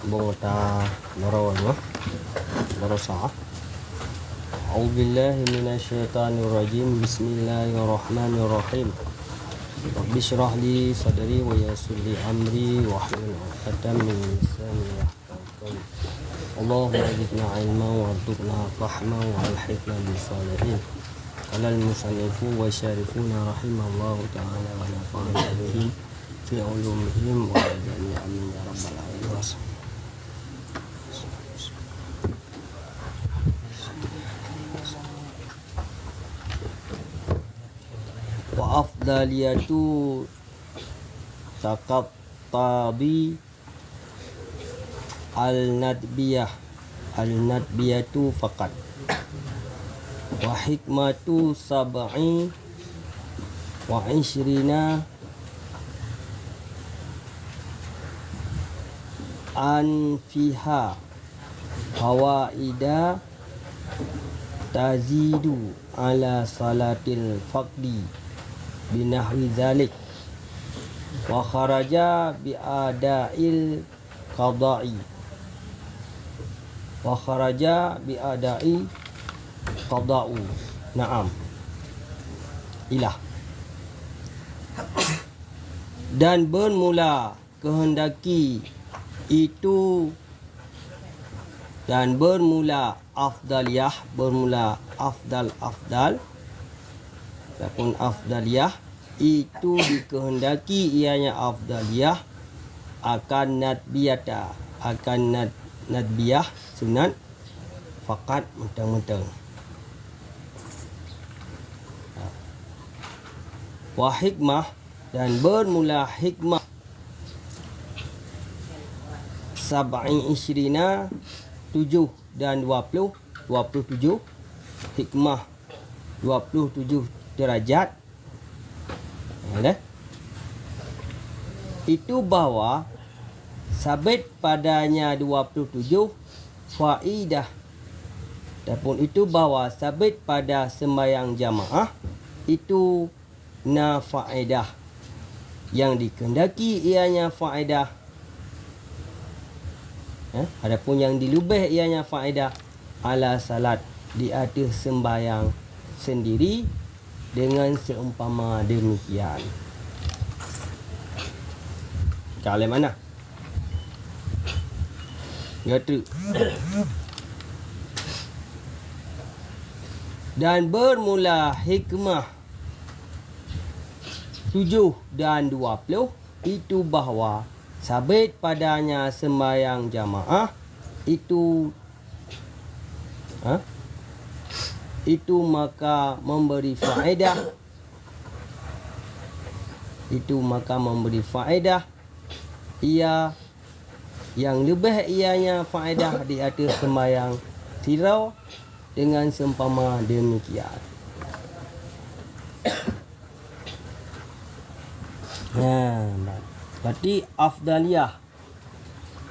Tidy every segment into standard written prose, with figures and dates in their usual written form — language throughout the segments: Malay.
Bongta Narawana Narasa. A'udzubillahi minasyaitonirrajim. Bismillahirrahmanirrahim. Rabbi shrah li sadri wa yassir li amri wahlul 'uqdatam min lisani yafqahu qawli. Allahumma zidna ilman warzuqna fahman wa alhiqna bis salihin. Qala al-musannifu wa syarifuna rahimallahu ta'ala wa nafa'ana bihim fi ulumihim wa jami'an amin ya rabbal alamin. Wa afdaliyatu taqattabi al-nadbiyatu faqat wa hikmatu sab'i wa ishrina an fiha fawaida tazidu ala salatil faqdi binahwi zalik wa kharaja bi adail qada'i qada'u. Naam. Ilah. Dan bermula kehendaki itu, dan bermula afdaliyah, bermula afdal ataupun afdaliyah itu dikehendaki ianya afdaliyah akan nadbiyata, akan nadbiyah sunat fakat mentang-mentang. Wa hikmah, dan bermula hikmah sab'i ishrina 7 dan 27 hikmah 27 derajat. Itu bahawa sabit padanya 27 faidah, ataupun itu bahawa sabit pada sembahyang jamaah itu faedah yang dikehendaki ianya faedah. Adapun yang dilubih ianya faedah ala salat di atas sembahyang sendiri dengan seumpama demikian. Kalau mana? Kata. Dan bermula hikmah 7 dan 20 itu bahawa sabit padanya sembahyang jamaah itu maka memberi faedah, ia yang lebih ianya faedah di atas sembahyang tirau dengan seumpama demikian. Berarti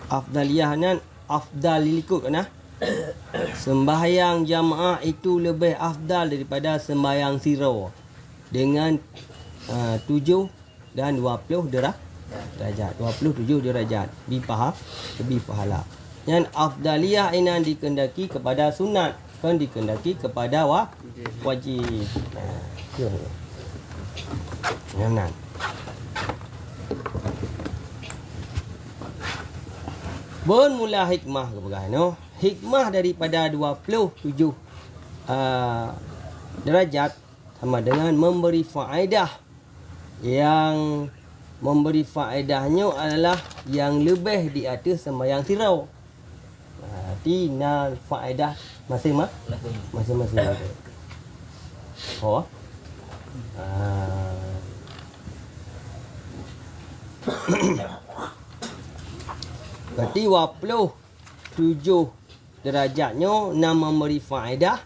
afdaliyahnya afdal ikut kan? Sembahyang jamaah itu lebih afdal daripada sembahyang sirau dengan 7 dan 20 derajat. 27 derajat lebih pahala. Dan afdaliyah ini dikehendaki kepada sunat, kan dikehendaki kepada wajib. Jangan. Bermula hikmah hikmah daripada 27 derajat sama dengan memberi faedah. Yang memberi faedahnya adalah yang lebih di atas sembahyang tirau. Berarti faedah masing-masing. Oh. Berarti 27 derajatnya memberi faedah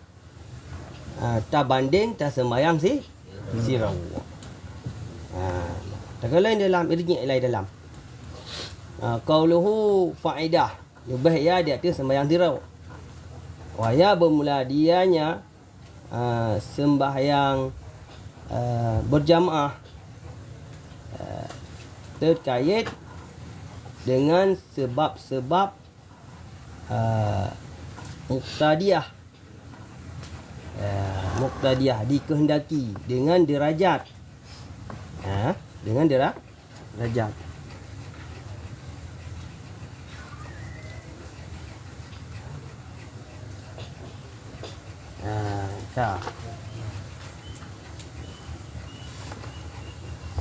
tak banding tak sembahyang sirau. Tak lain dalam irji' lain dalam. Qauluhu faedah lebih ya di atas sembahyang tirau. Waya bermula dianya sembahyang berjamaah terkait dengan sebab-sebab muqtadiyah. Muqtadiyah dikehendaki dengan derajat. Dengan derajat.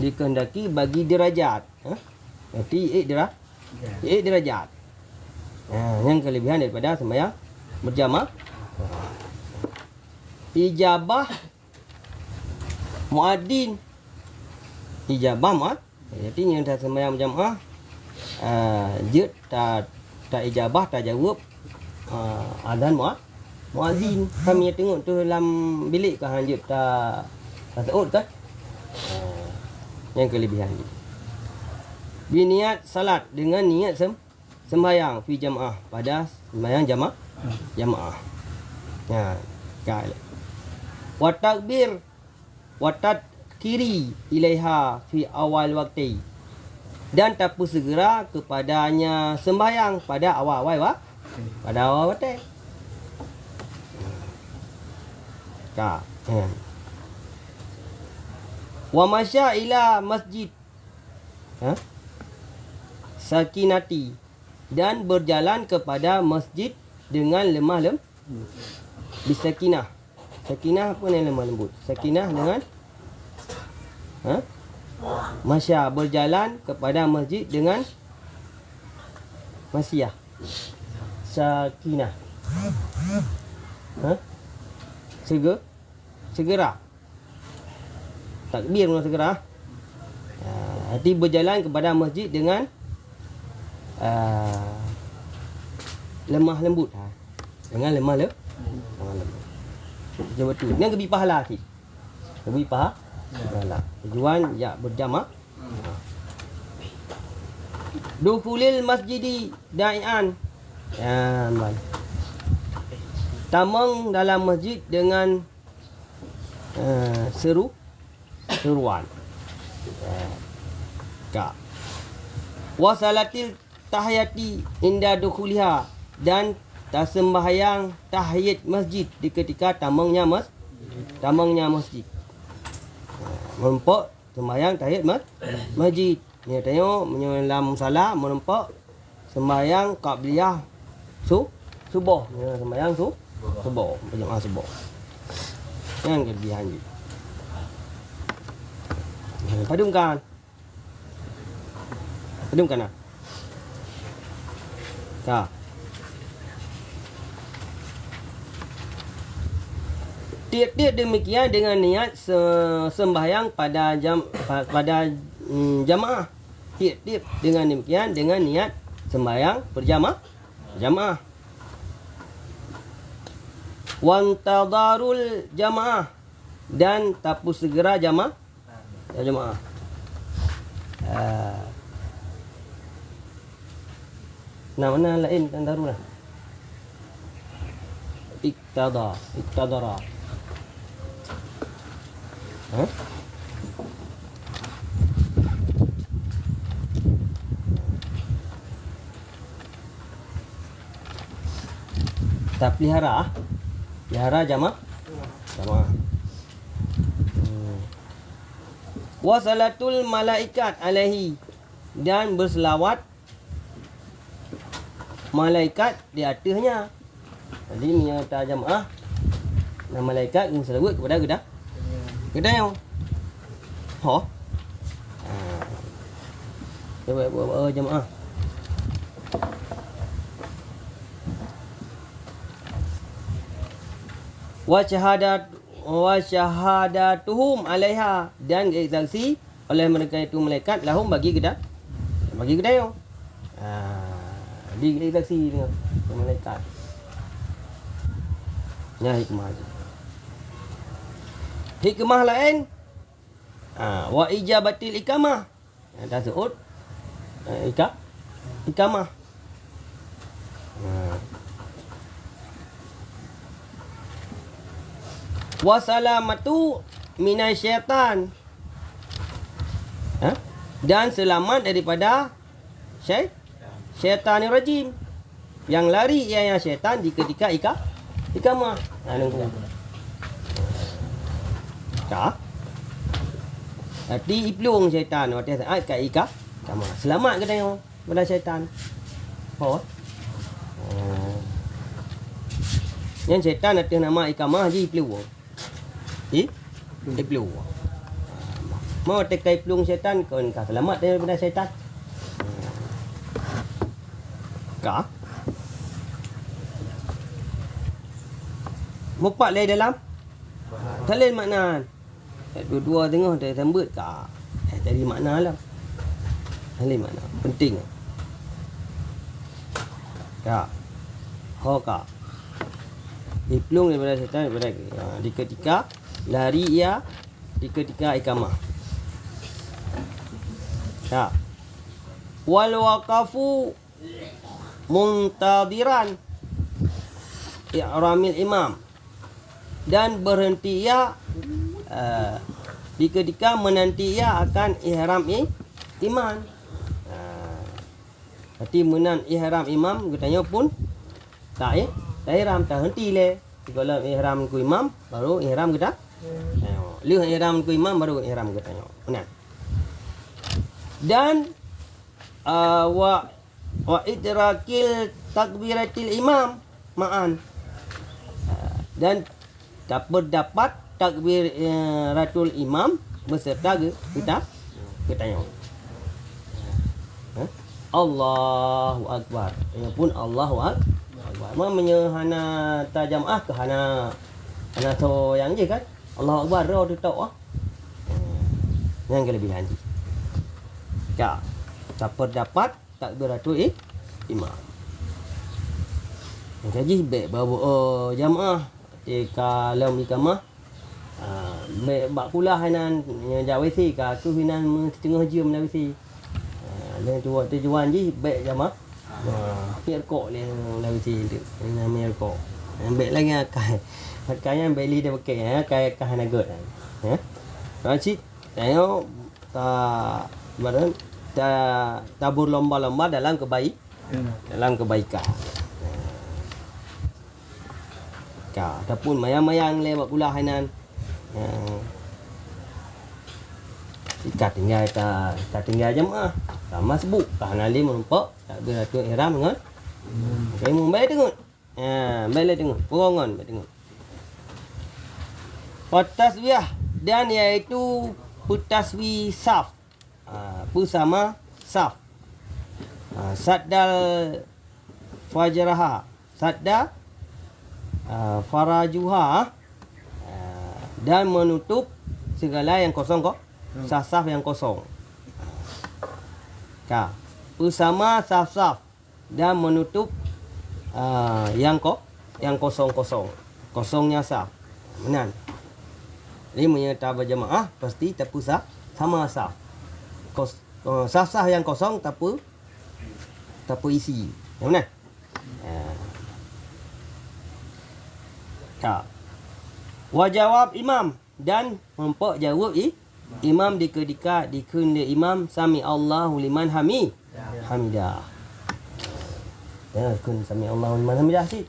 Dikehendaki bagi derajat. Berarti 8 derajat. Yang kelebihan daripada sembahyang berjamaah. Ijabah muadzin. Jadi yang dah sembahyang berjamaah, dia tak ijabah, tak jawab adzan muadzin. Kami tengok tu dalam bilik ke hang jep tak saud kan? Yang kelebihan ni. Biniat salat dengan niat sembahyang fi jamaah, pada sembahyang jamaah. Wa takbir wa tadkiri ilaiha fi awal waktu, dan tapu segera kepadanya sembahyang pada awal waktu. Wa masya ila masjid sakinati, dan berjalan kepada masjid dengan lemah bisakinah. Sakinah apa yang lemah lembut? Sakinah dengan masya, berjalan kepada masjid dengan masyah. Sakinah. Segera. Takbir mula segera. Hati berjalan kepada masjid dengan lemah lembut. Dengan lemah lembut. Macam betul. Ini lebih pahala sikit. Lebih pahala. Tujuan ya berjamaah. Dukhulil masjidi da'ian. Tamang dalam masjid dengan seruan. Wasalatil tahiyati inda dukhuliha, dan sembahyang tahiyat masjid di ketika tamangnya masjid. Menempak sembahyang tahiyat masjid. Ni tengok dalam salat menempak sembahyang qabliyah subuh. Sembahyang subuh, berjamaah subuh. Yang kelebihan ni. Padumkan lah. Tiap-tiap demikian dengan niat sembahyang pada jamaah. Tiap-tiap dengan demikian dengan niat sembahyang berjamaah. Wantadarul jamaah, dan tapu segera jamaah. Mana lain tandarul lah. Iktadara. Tak pelihara jamaah. Wa salatul malaikat alaihi, dan berselawat malaikat di atasnya. Jadi menyerta jamaah dan malaikat yang selawat kepada gedang. Buat jamaah. Wa syahadatuhum alaiha, dan saksi oleh mereka itu malaikat lahum bagi gedang. Di saksi dengan malaikat. Ini hikmah lain. Wa ijabatil ikamah. Dah sebut ikamah. Wa salamatu minasyaitan, dan selamat daripada syaitanir rajim. Yang lari ialah syaitan di ketika ikamah. Nunggu. Ka? Hati iplung syaitan waktu saat kat ikamah. Selamat ke tengok pada syaitan. Oh. Yang syaitan ada nama ikamah je iplung. Iplung. Mau tekai pelung syaitan kau nak selamat daripada syaitan. Ka? Mupak lai dalam? Talin makna. Dua-dua tengah dia sambut ka. Jadi makna lah. Talin makna. Penting. Ka. Ho ka. Pelung daripada syaitan daripada di ketika lari ia di ketika ikamah. Ya. Wal waqafu muntadiran i'ramil imam, dan berhenti ia di ketika menanti ia akan ihram imam. Berarti menan ihram imam katanya pun tak ihram, tak henti le. Kalau ihram ku imam baru ihram kita. Lihat ihram ku imam baru ihram katanya. Benar. Dan wa idrakil takbiratil imam ma'an, dan dapat takbiratul imam beserta kita tengok. Allahu akbar. Ini pun Allahu akbar. Mamanya hana tajamaah ke hana to yang je kan. Allahu akbar ro tu tok ah. Yang kelebihan je. Ya, dapat takbiratul imam. Jadi baik bawa jamaah kalau ikamah baik bak pula hanan jawisi ka aku hinan setengah jam lawisi. Dan tu waktu juan je baik jamaah. Mir kok le lawisi tu. Mir kok. Baik lagi akai. Akainya beli dia pakai kai kahanagot. Racik tengok badan tabur lomba-lomba dalam kebaikan. Ataupun mayang-mayang lewat pula hainan. Ikat tinggal jemaah. Sama sebut. Kahana lim nampak tak beratur ihram dengan. Okey baik tengok. Baik tengok. Purangan baik tengok. Tasbih dan iaitu tasbih saf. Bersama saf. Saddal fajraha, sadda farajuha, dan menutup segala yang kosong kok. Saf-saf yang kosong. Bersama saf-saf dan menutup yang kosong-kosong. Kosongnya saf. Benar. Ini menyerta berjamaah pasti terpusat sama saf. Saf-saf yang kosong tak isi. Yang mana? Wajawab imam, dan mempak jawab imam di ketika dikunda imam sami Allahu liman hamidah. Ya, kun sami Allahu liman hamidah sih.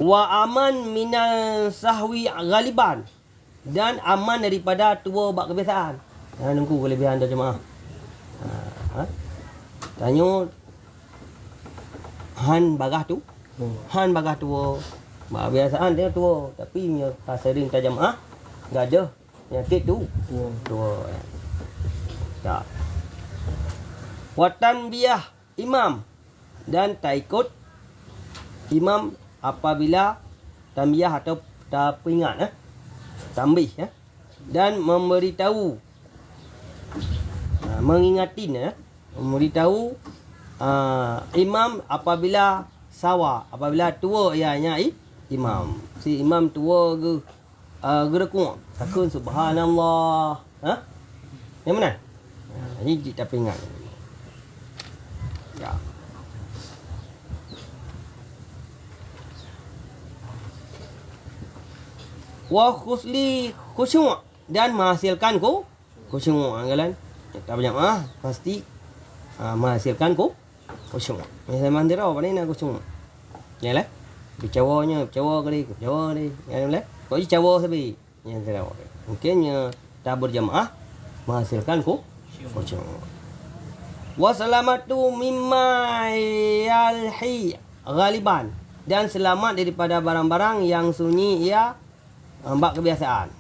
Wa aman minal sahwi ghaliban, dan aman daripada tua bak kebiasaan. Nunggu kelebihan dah jemaah. Tanya han bagah tu. Han bagah tua. Bak kebiasaan dia tua, tapi nya sering tak jemaah enggak ada penyakit tu. Tua. Tak. Watan biah imam, dan tak ikut imam apabila tambiyah atau peringat tambih dan memberitahu mengingatin memberitahu imam apabila sawa, apabila tua ianya imam. Si imam tua ke gerakung takun subhanallah. Yang mana? Ini kita peringat. Ya. Wa khusli khusyuk, dan menghasilkan khusyuk anggalan tak berjamaah pasti menghasilkan khusyuk. Saya mandira apa ni nak khusyuk. Yalah. Bercawa kali. Yang boleh. Kau cawa sabi. Yang tidak. Mungkinnya tak berjamaah menghasilkan khusyuk. Wassalamatu mimma yalhi ghaliban, dan selamat daripada barang-barang yang sunyi ia bak kebiasaan.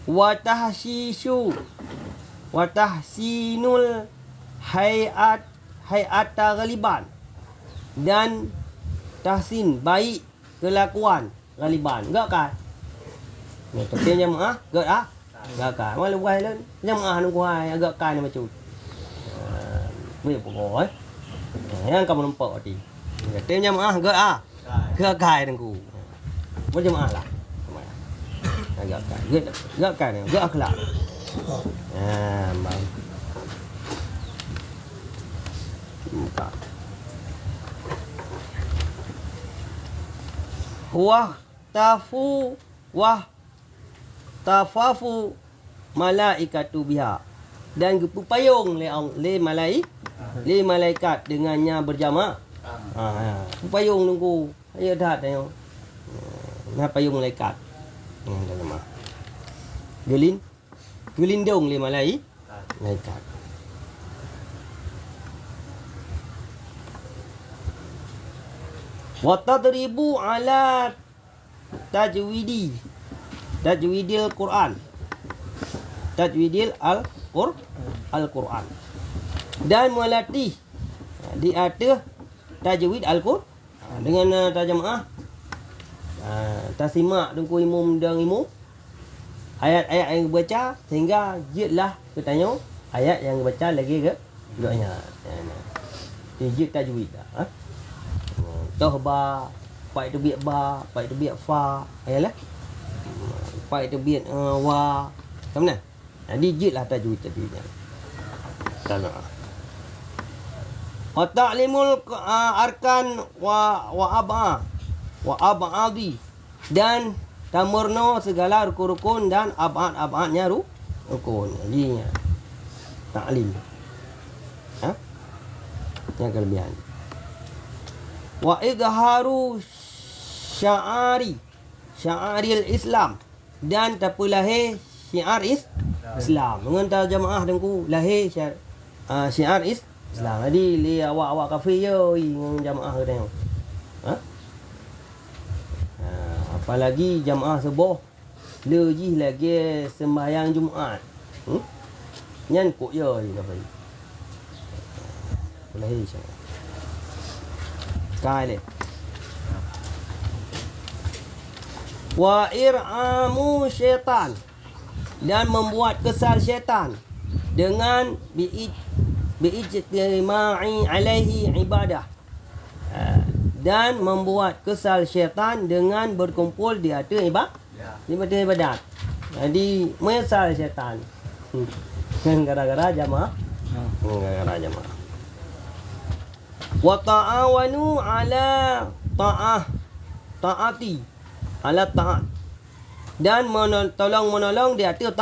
Wa tahsinul hay'ata ghaliban, dan tahsin baik kelakuan ghaliban. Gak kan? Ni tapi jamaah gak gak kan. Malu buai lan jamaah nu kuai agak kan macam. Boleh pokok yang kamu nampak tadi. Kata jamaah gak kan dengku. Berjamaah lah. Agak kan gak akhlak. Bang. Muka. Tafafu malaikatu biha, dan berpayung le malaikat dengannya berjamaah. Payung nunggu. Ayo dah tengok. Payung malaikat. Dalam gelindung le malaikat. Wa tadribu ala tajwidil Quran. Tajwidil Al-Quran. Dan melatih di atas tajwid Al-Quran dengan terjemaah. Tasimak dengku imam dan imam ayat-ayat yang dibaca sehingga jitlah bertanya ayat yang dibaca lagi ke doanya. Jit tajwid dah. Tohba, pai tu biat ba, pai tu biat fa, ayalah. Pai tu biat wa. Macam mana? Jadi jitlah tajwid tadinya. Tanah. Wa ta'limul arkan wa ab'adi, dan tamurno segala rukun-rukun dan ab'ad-ab'adnya rukun. Jadi ta'lim. Yang kelebihan. Wa idharu sya'aril Islam, dan terpelahir syiar Islam. Dengan terjemaah dengku lahir syiar Islam. Jadi li awak kafir je dengan jemaah ke tengok. Apalagi jemaah subuh lejih lagi sembahyang Jumaat. Nyan kok je kafir. Lahir syiar. Kali. Wa ir'amu syaitan, dan membuat kesal syaitan dengan bi'ijtima'i alaihi ibadah, dan membuat kesal syaitan dengan berkumpul di atas ibadat. Jadi menyesal syaitan gara-gara jamaah. Wa ta'awanu ala ta'ati ala ta'at, dan tolong-menolong di atas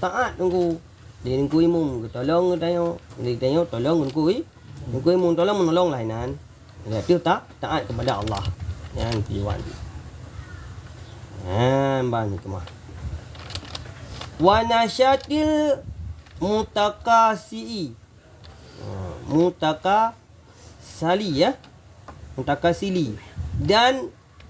taat nunggu. Dia nunggu imum tolong tengok, dia tengok tolong nunggu imum tolong menolong lainan. Di atas taat kepada Allah yang tujuan. Bang kemah. Wa nasyatil mutakasili, dan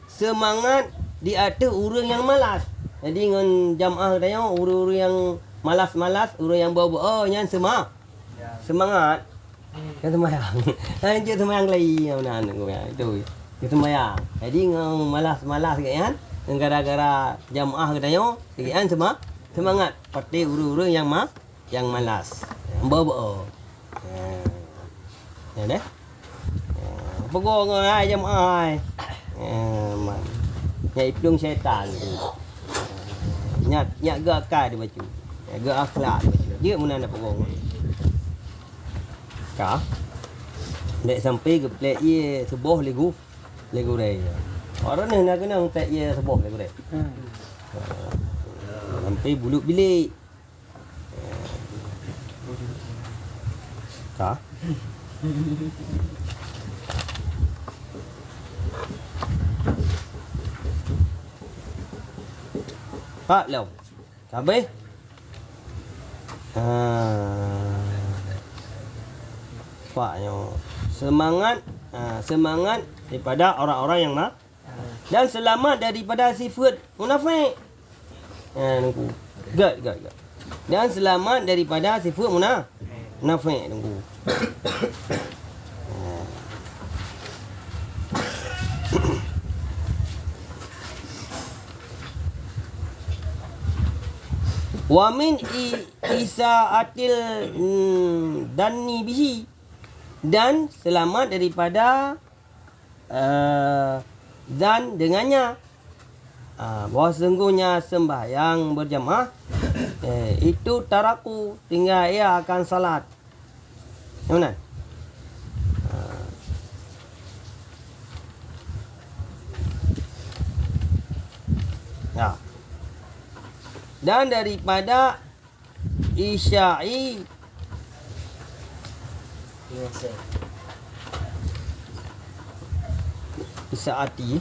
semangat di atas orang yang malas. Jadi dengan jamaah tanya orang-orang yang malas-malas, orang yang bawa yang semangat. Kan sembahyang. Lanjut sembahyang lagi mana itu. Kita sembahyang. Jadi dengan malas-malas kan, gara-gara jamaah tanya sekian semangat. Parti orang-orang yang malas, yang bawa. Ya dah. Pegong ai jamaah ai. Nyai pelung syaitan tu. Nyat gak kai dia baca. Gak akhlak dia baca. Dia mana nak pegong. Ka. Dek sampai ke plek ye subuh legu rai. Orang ni nak kena tak ye sebuah lagi boleh. Sampai bulu bilik. Kah? Pak lâu. Habis. Paknya semangat daripada orang-orang yang dan selamat daripada sifat munafik. Gad. Dan selamat daripada sifat munafik tunggu. Wa min isaatil danni bihi, dan selamat daripada zan dengannya, bahawa sesungguhnya sembahyang berjamaah itu taraku, tinggal ia akan salat. Yang mana? Ya. Dan daripada isya'i isaati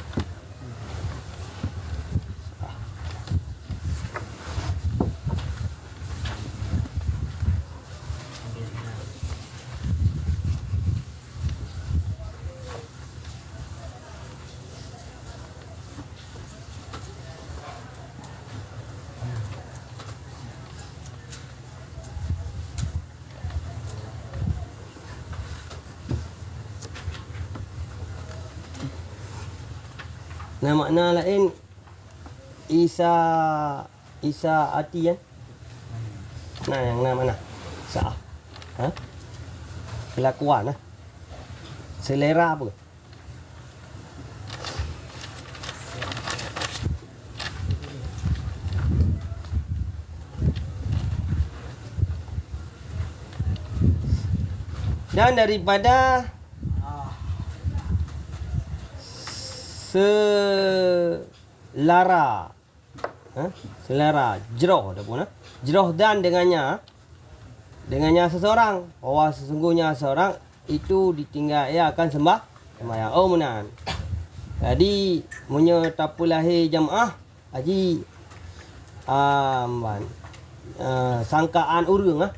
nah, makna lain Isa ati kan. Nah, yang nama mana? Sa'ah. Kelakuan lah. Selera apa? Dan daripada selara, selara jeroh dah pun, jeroh dan dengannya seseorang, bahwa sesungguhnya seorang itu ditinggal ia akan sembahyang. Oh menan. Jadi punya tapu lahir jamaah haji sangkaan urang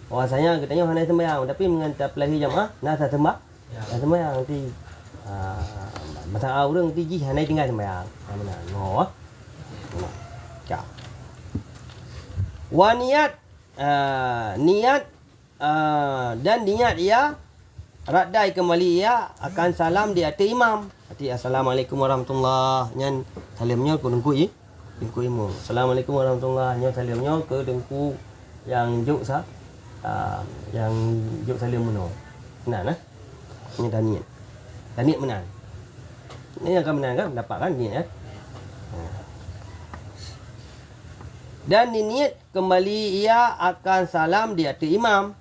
bahwasanya katanya hendak sembahyang, tapi dengan tapu lahir jamaah nak sembahyang nanti masa orang tu ji hanai tinggal sembahyang. Mana? No. Ya. Wa niat dan niat ia radai kembali ia akan salam di atas imam. Hati assalamualaikum warahmatullahi, nyan salamnya ke dengku imam. Assalamualaikum warahmatullahi, nyan salamnya ke dengku yang juk yang juk salam meno. Benar nah? Ini taniat. Taniat menang. Ini akan menang kan? Dapat kan niat ya? Dan niat kembali ia akan salam di atas imam.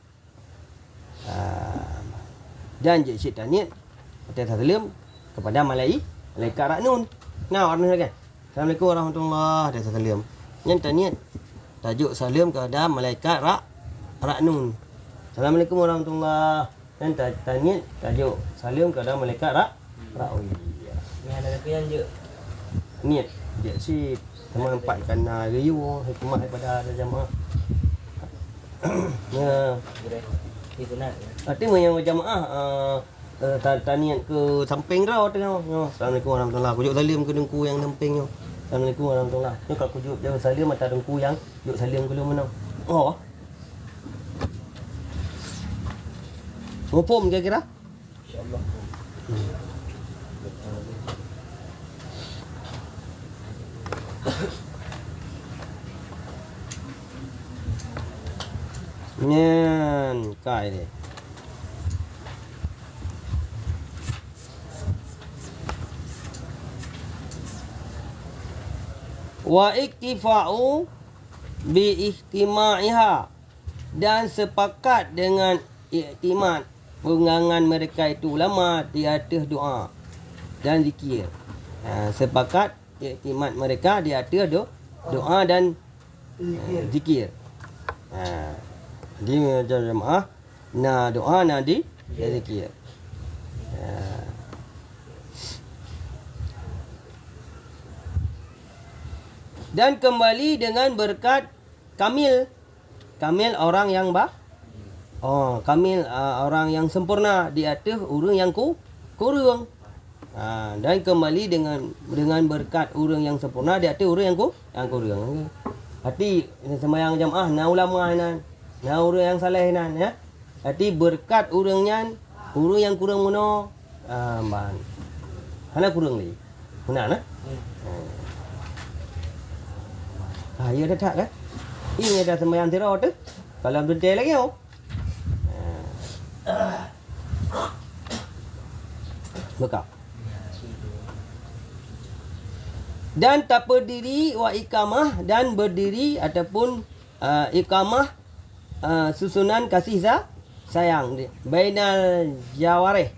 Dan je syed taniat atas salam kepada malaikat Ra'nun. Nah, orang kan? Assalamualaikum warahmatullahi atas salam. Yang taniat tajuk salam kepada malaikat Ra'nun. Assalamualaikum warahmatullahi. Dan taniat tajuk salam kepada malaikat Ra'wi. Ni ada keyan je. Niat dia si sama empatkan riu hikmah daripada jamaah. Ya. Itu nak. Artinya yang jamaah taniat ke samping rau tengok. Assalamualaikum warahmatullahi. Kujuk salam ke dengku yang samping tu. Assalamualaikum warahmatullahi. Ni kalau kujuk dia salam mata dengku yang juk salam ke lu mana. Oh. Ngopom kira-kira? Insya-Allah. Nyan kai ni. Wa iktifa'u bi ihtima'iha, dan sepakat dengan iktimat pengangan mereka itu ulama di atas doa. dan zikir. Sepakat iktimat mereka di atas doa dan zikir. Di jemaah na doa na di zikir. Dan kembali dengan berkat kamil. Kamil orang yang kamil orang yang sempurna di atas orang yang kurang. Dan kembali dengan berkat orang yang sempurna di atas orang yang kurang. Hati sembahyang jemaah na ulama na orang yang saleh ya. Hati berkat orang yang kurang mono ban. Hana kurang lagi. Huna. Ya dah tak kan? Ini ada sembahyang tirawih tu. Kalau detail lagi oh. Buka. Dan tak berdiri wa iqamah dan berdiri ataupun iqamah susunan kasih sayang bainal jawarih,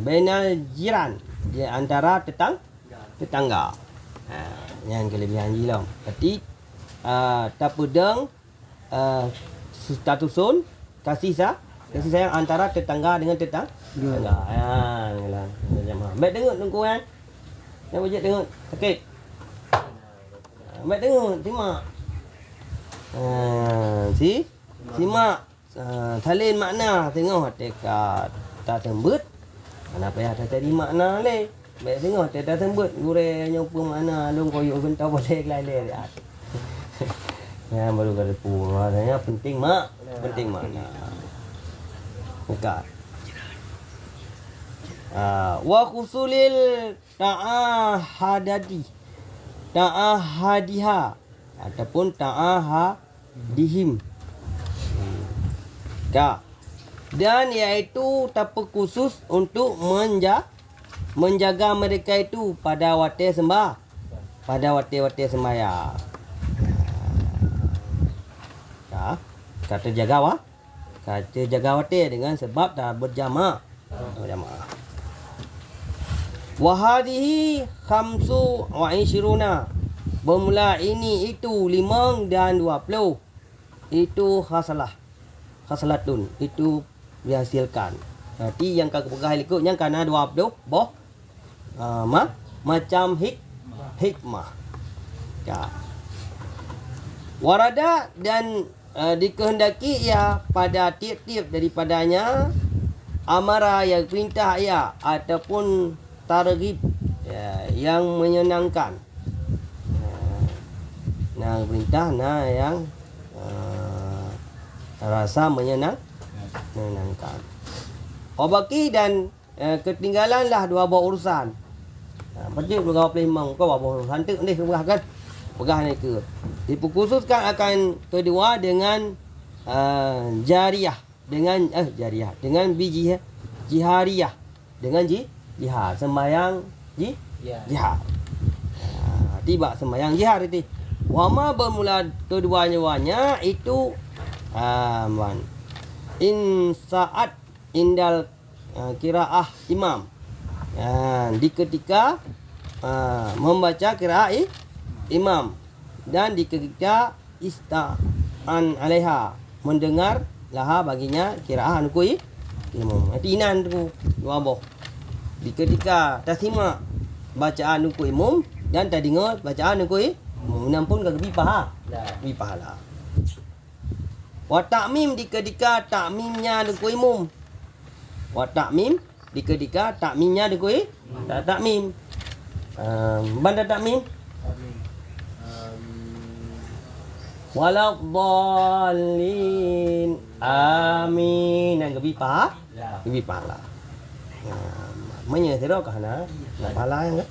bainal jiran, di antara tetangga. Yang kelebihan jilam. Berarti tak pedang statusun kasih sayang antara tetangga dengan tetangga. Yalah. Baik tengok tunggu kan. Yang wajib tengok sakit. Baik tengok simak. Simak salin makna tengok dekat tak sembut. Kenapa ya tak cari makna le? Baik tengok tak sembut gureh nyopa makna long koyok bentau boleh lelai dia. Ya baru kata punya penting makna. Dekat. Wa khusulil ta'ahadiha ataupun ta'ahadihim. Dan iaitu tapa khusus untuk menjaga mereka itu pada waktu sembahyang. Kata jaga waktu dengan sebab dah berjamaah. Wahadihi khamsu wa ishiruna. Bermula ini itu 5 dan 20. Itu khasalatun. Itu dihasilkan. Berarti yang kau pegang ikut yang kana 20 macam hikmah. Warada dan dikehendaki ia pada tiap-tiap daripadanya amara yang perintah ia ataupun targhib yang menyenangkan. Perintah yang rasa menyenangkan. Obaki dan ketinggalanlah 2 buah urusan. Pasti berapa imam kau buah urusan tu ni kan. Pegah ni ke. Dikhususkan akan kedua dengan jariyah dengan jihariyah dengan jihad sembahyang jihad. Tiba sembahyang jihad itu. Wama bermula kedua-duanya itu in saat indal qiraah imam. Di ketika membaca qiraah imam dan di ketika ista'an alaiha mendengar laha baginya qiraah anukui imam. Atinan tu dua boh. Di ketika tasima bacaan anukui imam dan tak dengar bacaan anukui imam pun kagak pahala. Wa ta'mim di ketika ta'mimnya anukui imam. Wa ta'mim di ketika ta'mimnya anukui ta'mim. Banda ta'mim Waladhdallin. Amin. Yang lebih pahala. Menyerah kah nak pahala yang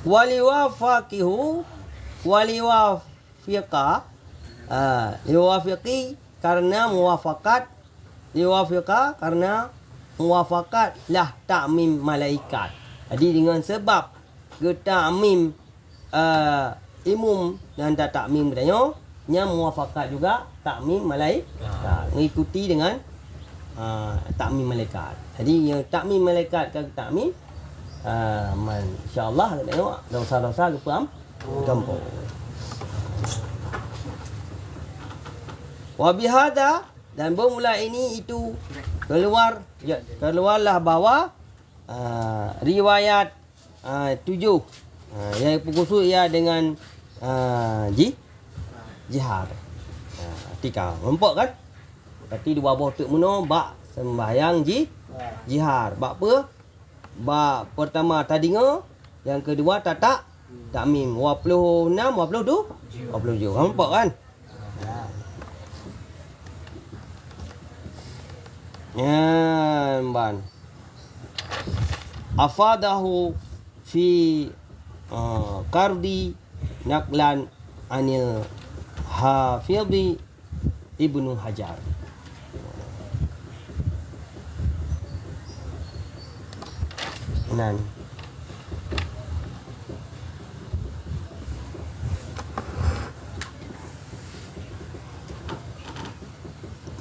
waliwafaqihu waliwafiqa liwafiqi karena muwafaqat liwafiqa karena muwafaqat lah ta'mim malaikat. Jadi dengan sebab ta'mim imum dan ta'mim katanya nya muwafaqat juga ta'mim malaikat. Mengikuti dengan takmim malaikat. Jadi yang takmim malaikat ke takmim insya-Allah tengok dosa-dosa ke campur. Wa bihadza, dan bermula ini itu keluarlah bahawa riwayat 7 yang khusus ia dengan jihad. Tika nampak kan? Tapi dua buah tuk muno bak sembahyang jihad. Bak apa? Bak pertama tadinga, yang kedua takmim. 26, 27. Nampak kan? Ya, ban. Afadahu fi qardi naqlan anil Hafidhi Ibnu Hajar. Nan.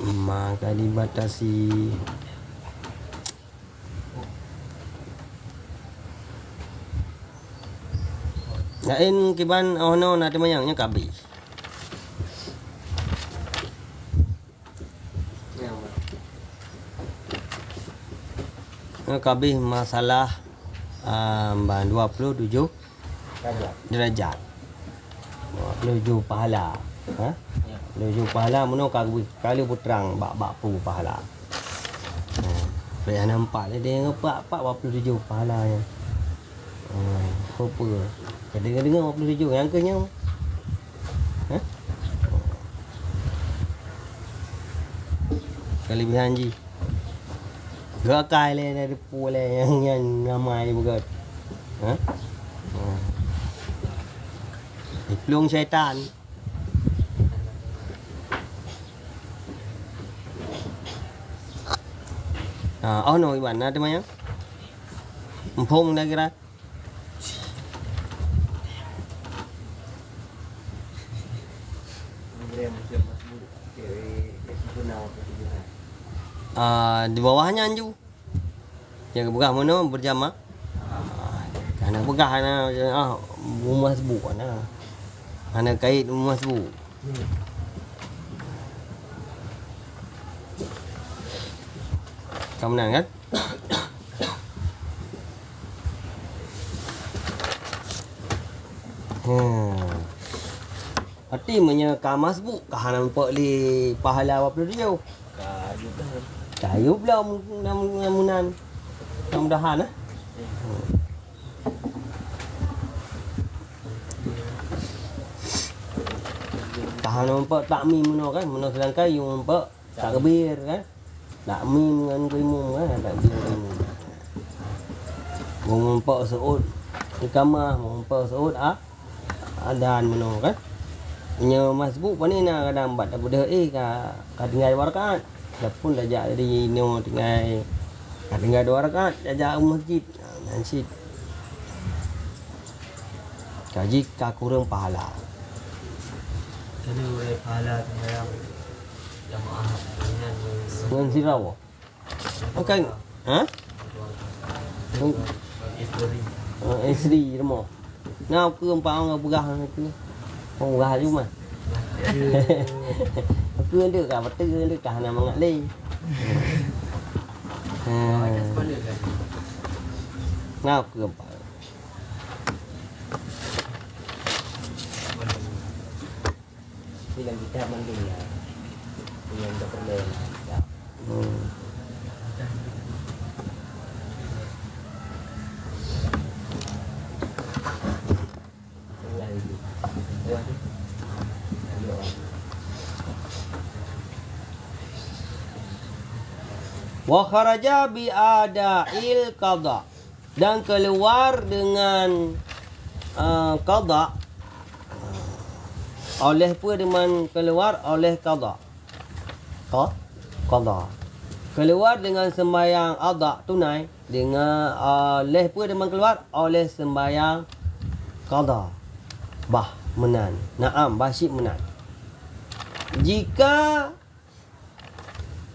Maka dibatasi lain kiban ono na temayangnya kabeh. Kabeh masalah 27 derajat. 27 pahala. Ha? 27 pahala mono kali putrang bak pu pahala. Saya nampak dia ngepak 27 pahala ya. Apa? Dengar 27 yang kenyang. Ha? Kelebihan ji. Gakai le dari pule yang ramai bukan. Ha? Pelung syaitan. No iban ada maya. Empung dah kira. Di bawahnya anju. Yang begah mana berjamaah. Karena begah rumah sebut ana. Ana kait rumah sebut. Kamu menang kan? Artinya kamas bu kahana nampak li pahala apa dia? Kayu belum namunan. Mudah-mudahan ah. Kahana nampak takmim meno kan, meno sedangkan yang nampak takbir kan. Takmim dengan imam kan, takbir imam. Nampak saud ikamah, nampak saud adan meno kan. Nya masbuk pani na kadang bat dak ka tinggal rakaat. Dapun dah jadi no tinggal 2 rakaat dah masjid. Masjid. Kaji ka kurang pahala. Jadi pahala yang jamaah Dengan sirau. Bukan. Ha? Isteri rumah. Ngau ke empat orang begah tu. Orang begah tu mah. Aku ada kat betul ada kat nak mangat leh. Ngau ke empat. Bilang kita mandi ya. Yang tak perlu. Ya. Wa kharaja bi ada'il qada, dan keluar dengan qada, oleh apa dengan keluar oleh qada. Qada. Keluar dengan sembahyang qada tunai, dengan oleh apa dengan keluar oleh sembahyang qada. Menan. Naam, basyid menan. Jika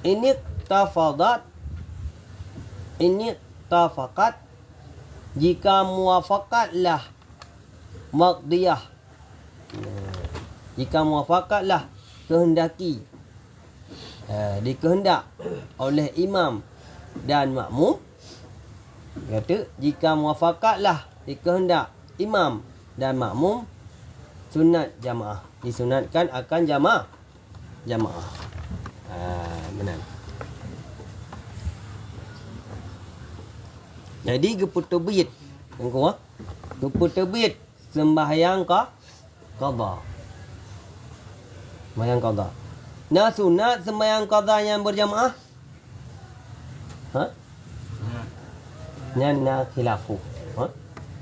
ini tafadat, ini tafakat, jika muafakatlah maqdiyah, jika muafakatlah kehendaki, dikehendak oleh imam dan makmum. Kata jika muafakatlah dikehendak imam dan makmum, sunat jamaah, disunatkan akan jamaah. Benar. Jadi geputerbit engkau geputerbit sembahyang qada. Sembahyang qada. Nah, sunat sembahyang qada yang berjamaah. Nak khilafu.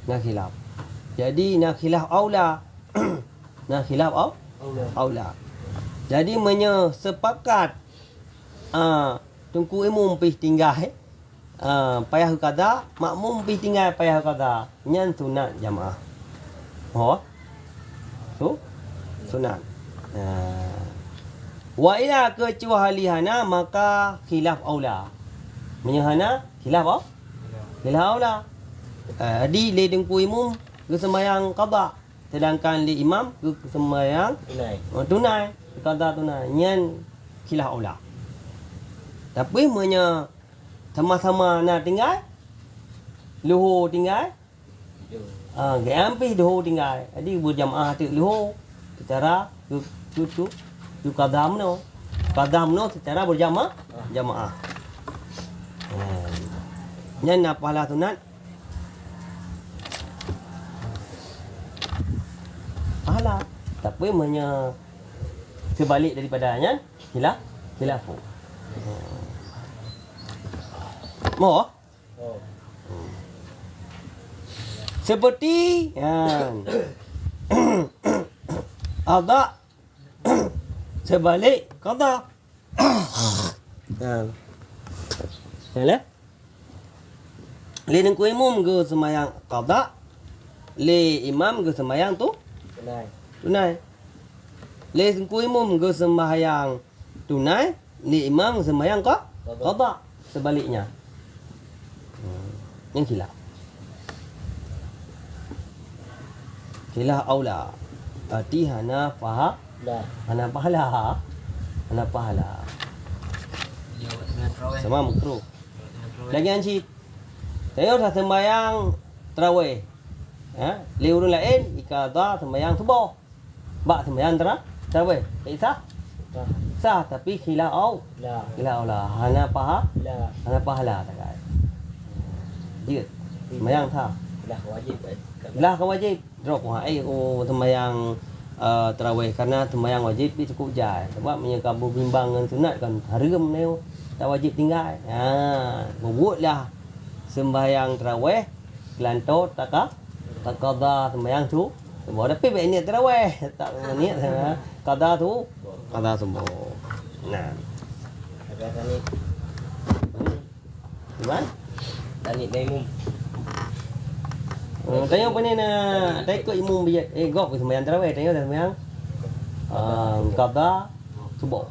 Nak khilaf. Jadi nak khilaf aula. Nak khilaf aula. Jadi menyepakat tungku imam pergi tinggal payah qada, makmum pergi tinggal payah qada. Nyan sunat jamaah. Sunat. Wa ila kecualihana maka khilaf aula. Menyahana khilaf aula. Di le dengku imam ke sembahyang qada, sedangkan li imam ke sembahyang tunai. Qada tunai. Nyan khilaf aula. Tapi sama-sama nak tinggal, luhur tinggal, gampi luhur tinggal. Jadi berjamaah tu luhur secara tu qada mno secara berjamaah. Nyan nak pahala sunat. Pahala. Tapi sebalik daripadanya khilafu. Mau? Seperti ada sebalik qada. Yalah. Le nang imam ke sembahyang qada, le imam ke sembahyang tu tunai. Le nang imam ke sembahyang tunai, le imam sembahyang qada. Sebaliknya. Yang khilaf aula. Arti hana pahala. Sama makruh. Lagi anci. Saya dah sembahyang tarawih. Le urang lain ikada sembahyang subuh. Bak sembahyang tarawih. Tak sah tapi khilaf aula. Hana pahala tak. Dia sembahyang tak. Lah wajib. Drop sembahyang tarawih karena sembahyang wajib dia cukup jai. Sebab menyekabu bimbang dengan sunat kan haram ni. Tak wajib tinggal. Buatlah sembahyang tarawih kelantot tak qada sembahyang tu. Semua tapi baik niat tarawih, tak niat qada tu, qada semua. Nah. Gimana? Tani imam. Tanya apa ni nak tak ikut imam biat. Gop sembahyang tarawih, tanya dah sembahyang qada subuh.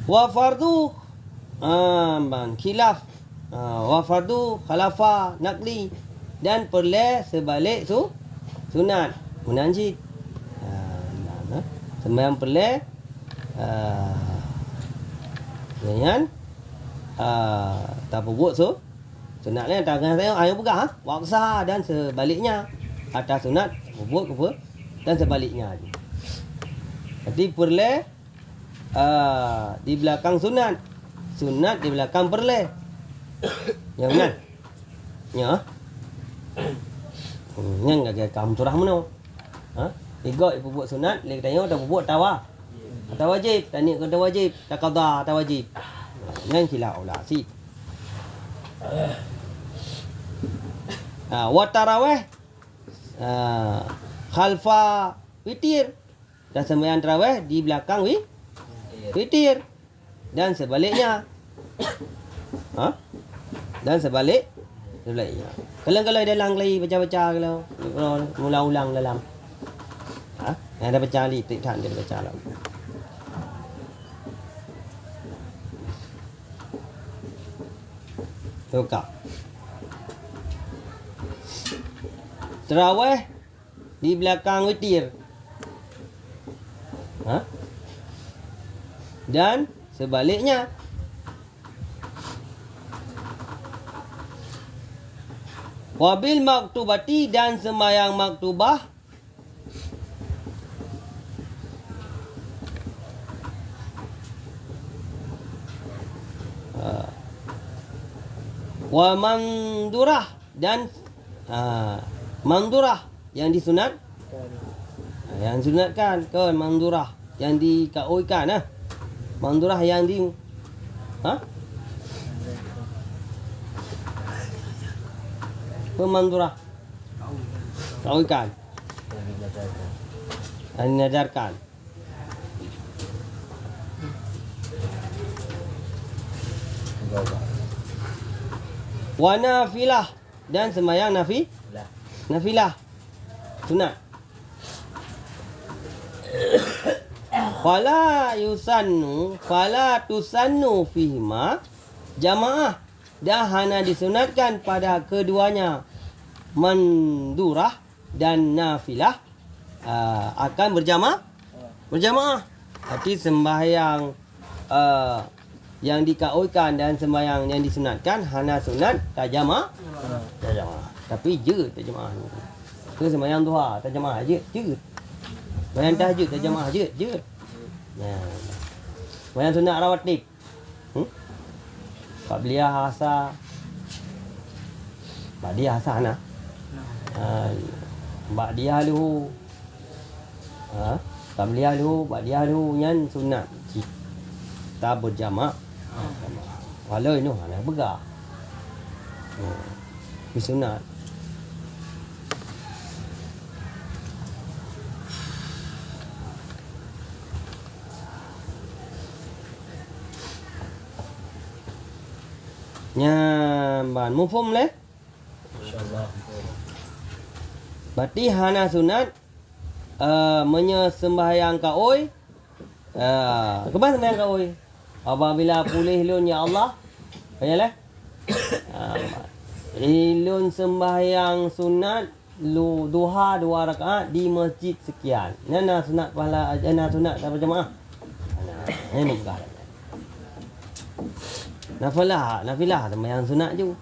Wa fardu khilaf. Wa fardu khalafa naqli dan perle sebalik sunat munanjid. Sembahyang perle dengan tak buat sunatnya tangan saya ayo pegang waksa dan sebaliknya atas sunat buat dan sebaliknya. Jadi perle di belakang sunat di belakang perle. Yang benar. Ya. Yang agak kamu curah mana? Ikut ibu buat sunat, lek tanya dah buat tawa. Tak wajib, tanya kau tak wajib, tak qada, tak wajib. Yang khilaf aula si. Wa tarawih khalfa witir. Dan sembahyang tarawih di belakang witir. Dan sebaliknya. Dan sebaliknya. Kalau dalam lagi baca-baca kalau ulang dalam. Dah baca alif, tik tak dia baca lah. Tukar. Terawih di belakang witir. Ha? Dan sebaliknya. Wabil maktubati dan sembahyang maktubah. Wa mandurah dan mandurah yang disunat. Yang sunatkan kan mandurah yang dikauikan mandurah yang di Mandurah kauikan yang dinajarkan. Wa nafilah dan sembahyang nafilah sunat. Fala tusannu fihima jamaah. Dah hana disunatkan pada keduanya mandurah dan nafilah akan berjamaah. Arti sembahyang yang dikauikan dan sembahyang yang disunatkan hana sunat tak jamaah. Tapi je tak jamaah. Ke sembahyang duha tak jamaah je. Sembahyang tahajud tak jamaah je. Sembahyang sunat rawatib. Qabliyah asa. Ba'diyah asa ana. Ba'diyah luhu. Qabliyah luhu, ba'diyah luhu yang sunat. Kita berjamaah. Walau ini ana begah. Ini sunat. Ban mufhum leh? InsyaAllah. Berarti hana sunat menyesembahyang kaoi. Keban sembahyang kaoi? Apabila pulih ilun ya Allah. Bayalah. Ilun sembahyang sunat duha 2 rakaat di masjid sekian. Nana sunat pahala ana sunat tak berjamaah. Ini bukan. Nafilah sembahyang sunat je.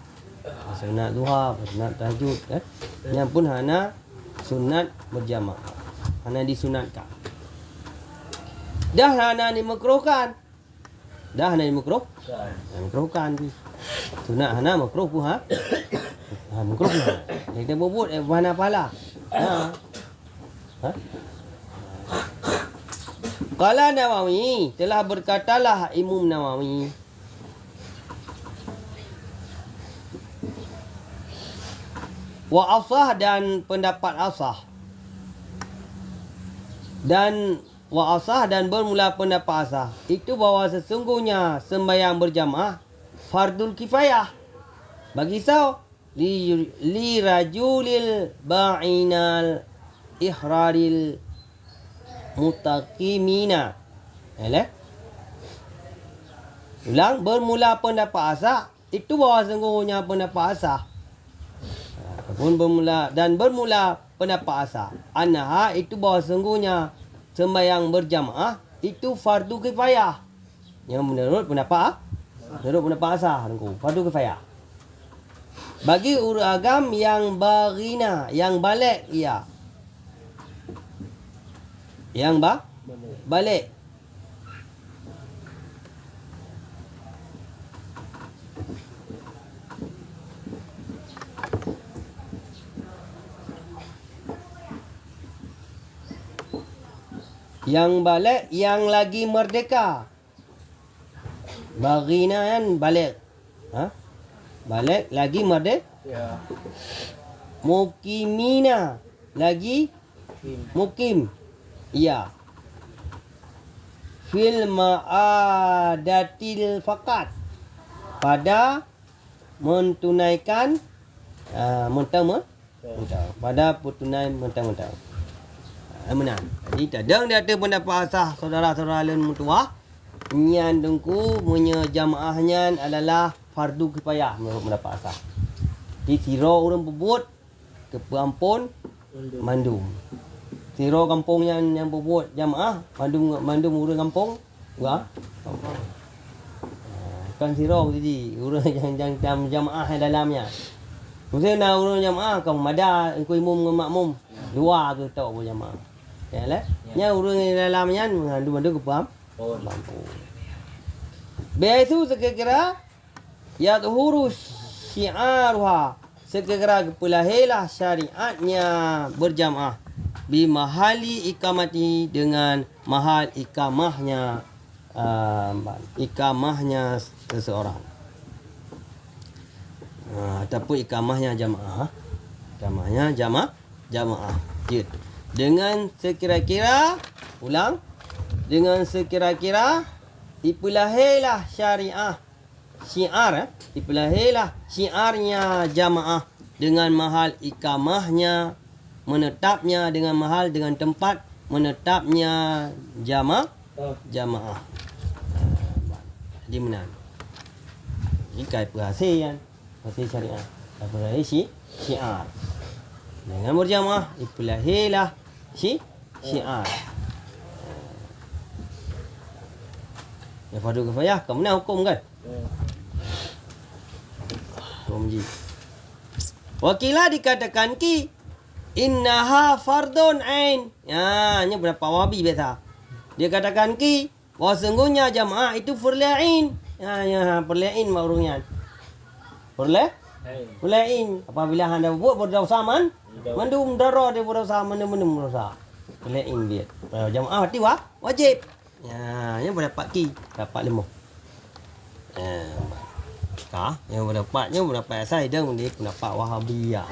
Sunat duha, sunat tahajud yang pun hana sunat berjamaah. Hana disunatkan. Dah hana dimakruhkan. Makruhkan tu. Sunat hana makruh pun makruh pun. Kita buat hana pahala. Qala Nawawi, telah berkatalah Imam Nawawi, wa asah dan pendapat asah. Dan wa asah dan bermula pendapat asah itu bahawa sesungguhnya sembahyang berjamaah fardul kifayah. Bagi li rajulil ba'inal ihraril mutaqimina. Ulang, bermula pendapat asah itu bahawa sesungguhnya pendapat asah bermula pendapat asah anha itu bahawa sungguhnya sembahyang berjamaah itu fardu kifayah. Yang menurut pendapat asah fardu kifayah. Bagi uragam yang baghina, yang balik ia. Yang balik. Yang balik, yang lagi merdeka. Baghina kan balik. Balik lagi merdeka. Ya. Mukimina lagi mukim. Ya. Fil ma'adatil faqat. Pada mentunaikan mentang-mentang. Pada tunai mentang-mentang. Menang. Jadi tadang dia ada pendapat asah saudara-saudara lain mutuah. Nyan dengku punya jamaahnya adalah fardu kifayah menurut pendapat asah. Di siro orang bebut ke Ampun mandum. Siro kampung yang bebut jamaah mandum orang kampung enggak. Kan siro jadi orang yang jamaah dalamnya. Mungkin nak urus jamaah kau mada engkau imam dengan makmum dua ke tak berjamaah. Ya lah. Nya urus dalamnya mengandung ke paham? Mampu. Biasa sekira ya tuhuru syiaruha sekira kepelahilah syariatnya berjamaah bi mahali ikamati dengan mahal ikamahnya ikamahnya seseorang. Ataupun ikamahnya jamaah. Ikamahnya jamaah. Gitu. Dengan sekira-kira ulang dengan sekira-kira dipelahilah syariah syiar dipelahilah syiarnya jamaah dengan mahal ikamahnya menetapnya dengan mahal dengan tempat menetapnya jamaah. Di mana? Jika perhasian Masih syariah. Apa syiar. Dengan berjamaah dipelahilah syiar. Ya fardu kifayah kamu nak hukum kan? Hukum. Wakilah dikatakan ki innaha fardun ain. Ya, ini berapa wabi biasa. Dia katakan ki bahawa sungguhnya jamaah itu fardu ain. Ya, fardu ain makrufnya. Pulain apabila anda buat berdosa mandum darah dia berdosa mandum dosa. Pulain dia. Jamaah hati wajib. Ya, yang berdapat ki dapat 5. Yang berdapat saya dia pendapat Wahabiyah.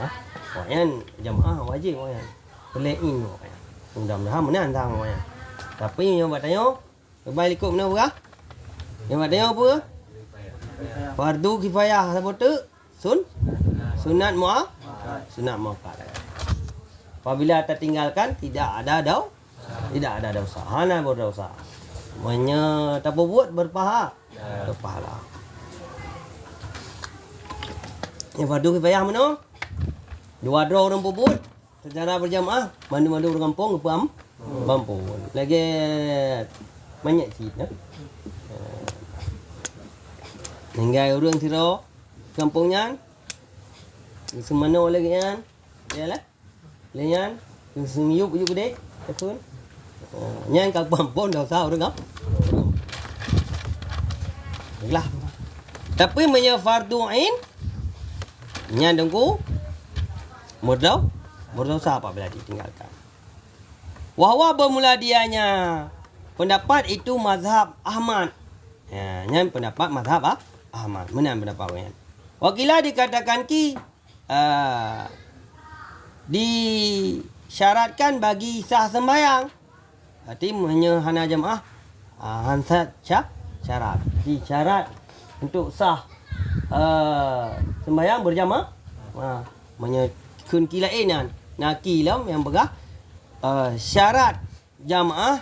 Wayan jamaah wajib wayan. Pulain wayan. Mudah-mudahan menang tang wayan. Tapi yang buat tanya, baik ikut mana berah? Yang buat tanya apa? Fardu kifayah siapa tu? Sunat muakkad. Apabila tertinggalkan tidak ada dosa. Hana berdosa. Tak berbuat berpahala. Yang fardu kifayah mana? Dua orang berbuat secara berjamaah, mandu-mandu orang kampung ke mampu. Lagi banyak cerita. Hingga orang siro kampungnya semana lagi kan yalah lenyan semiyuk gede betul nyan kampung pun dah tahu orang lah tapi punya fardu ain nyan dengku berdosa apabila ditinggalkan wahwa bermula dianya pendapat itu mazhab Ahmad nyan pendapat mazhab Ahmad menang pendapat nyan. Wakilah dikatakan ki disyaratkan bagi sah sembahyang. Berarti hanya jamaah hansat syarat. Di syarat untuk sah sembahyang berjamaah. Kun kilainan nakilam yang begah syarat jamaah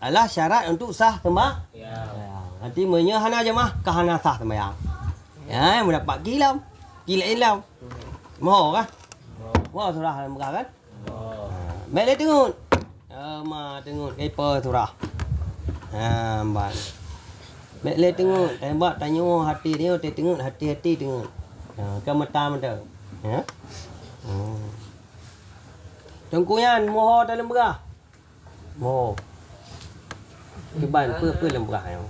adalah syarat untuk sah sembahyang. Berarti hanya jamaah kahana sah sembahyang. Ya, yang mendapat kilain lau. Mau kah? Mau surah dalam bekah kan? Baiklah tengok. Tengok kepa surah. Ban. Baiklah tengok. Tembak tanya hati dia, tengok hati-hati tengok. Ke mata. Ya. Tengkuyan moho dalam bekah. Moho. Kiban apa dalam bekah yang?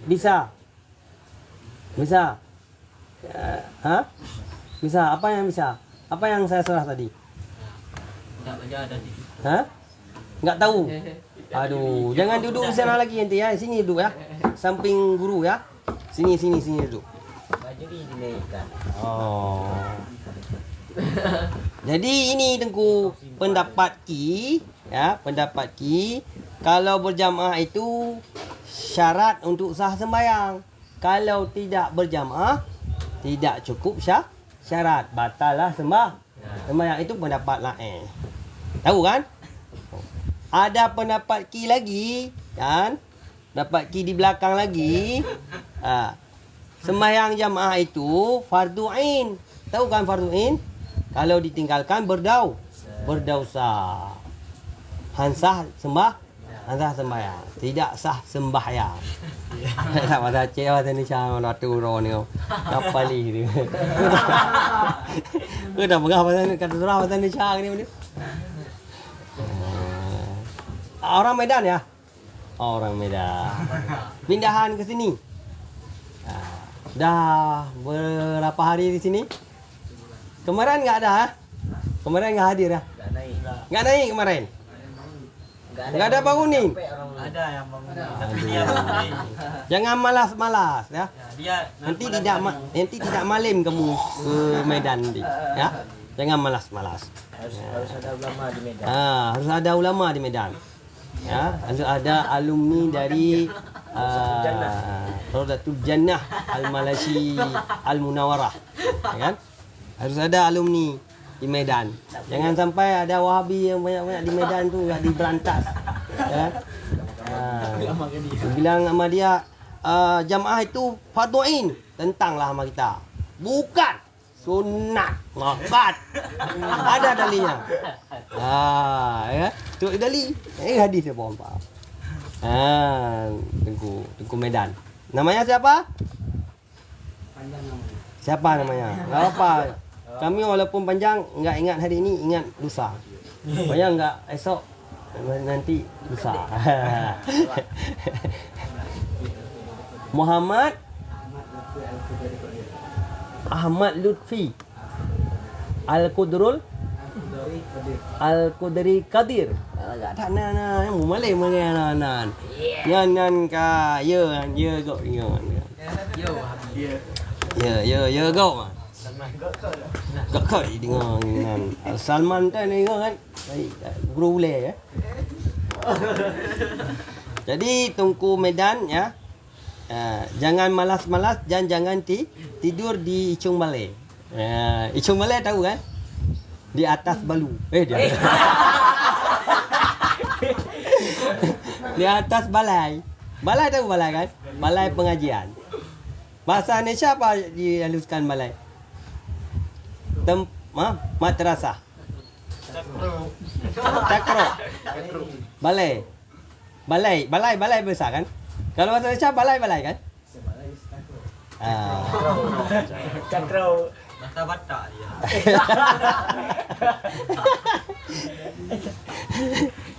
Bisa. Bisa. Bisa. Apa yang bisa? Apa yang saya surah tadi? Tak baca tadi. Enggak tahu. Aduh, jangan duduk di sana lagi nanti ya. Sini duduk ya. Samping guru ya. Sini duduk. Baju ni dinaikkan. Jadi ini tengku pendapat ki kalau berjamaah itu syarat untuk sah sembahyang. Kalau tidak berjamaah tidak cukup syarat, batallah sembahyang itu pendapat lain. Tahu kan? Ada pendapat Ki lagi, kan? Dapat Ki di belakang lagi. Sembahyang jamaah itu fardu ain. Tahu kan fardu ain? Kalau ditinggalkan berdosa. Hansah sembahyang. Tidak sah sembahyang. Tak pada Aceh bahasa Indonesia mana tu orang ni. Kapali dia. Kau dah pegang bahasa kata surah bahasa Indonesia ni benda. Orang Medan ya? Orang Medan. Pindahan ke sini. Dah berapa hari di sini? Kemarin enggak ada. Kemarin enggak hadir ya? Enggak naik kemarin. Enggak ada bangunin. Ada yang bangun. Tapi dia jangan malas-malas ya. Nanti tidak malam kamu ke Medan nanti. Ya. Jangan malas-malas. Harus ada ulama di Medan. Harus ada ulama di Medan. Ya, harus ada alumni dari Raudatul Jannah Al-Malashi Al-Munawwarah. Ya kan? Harus ada alumni di Medan. Jangan sampai ada Wahabi yang banyak-banyak di Medan tu enggak diberantas. Ya. Bilang sama dia jamaah itu fardu ain, tentanglah sama kita. Bukan sunat makat. Ada dalilnya. Ya. Tu dalil. Hadis dia faham. Tengku Medan. Namanya siapa? Panjang namanya. Siapa namanya? Enggak apa. Kami walaupun panjang enggak ingat hari ini, ingat lusa. Supaya enggak esok nanti lusa. Muhammad Ahmad Lutfi Al-Qudrul Al-Qudri Qadir. Agak tak nan mu malay menganan. Nan ka ya go ya. Ya go. Gak kau dengar nan. Salman kan dengar kan. Guru boleh ya. Jadi Tunku Medan ya. Jangan malas-malas dan jangan tidur di Icung Balai. Icung Balai tahu kan? Di atas balu. Dia. Di atas balai. Balai tahu balai kan? Balai pengajian. Bahasa Indonesia apa dihaluskan balai? Madrasah. Cakro. Balai besar kan? Kalau bahasa Indonesia balai kan? Cakro. Bahasa Batak dia.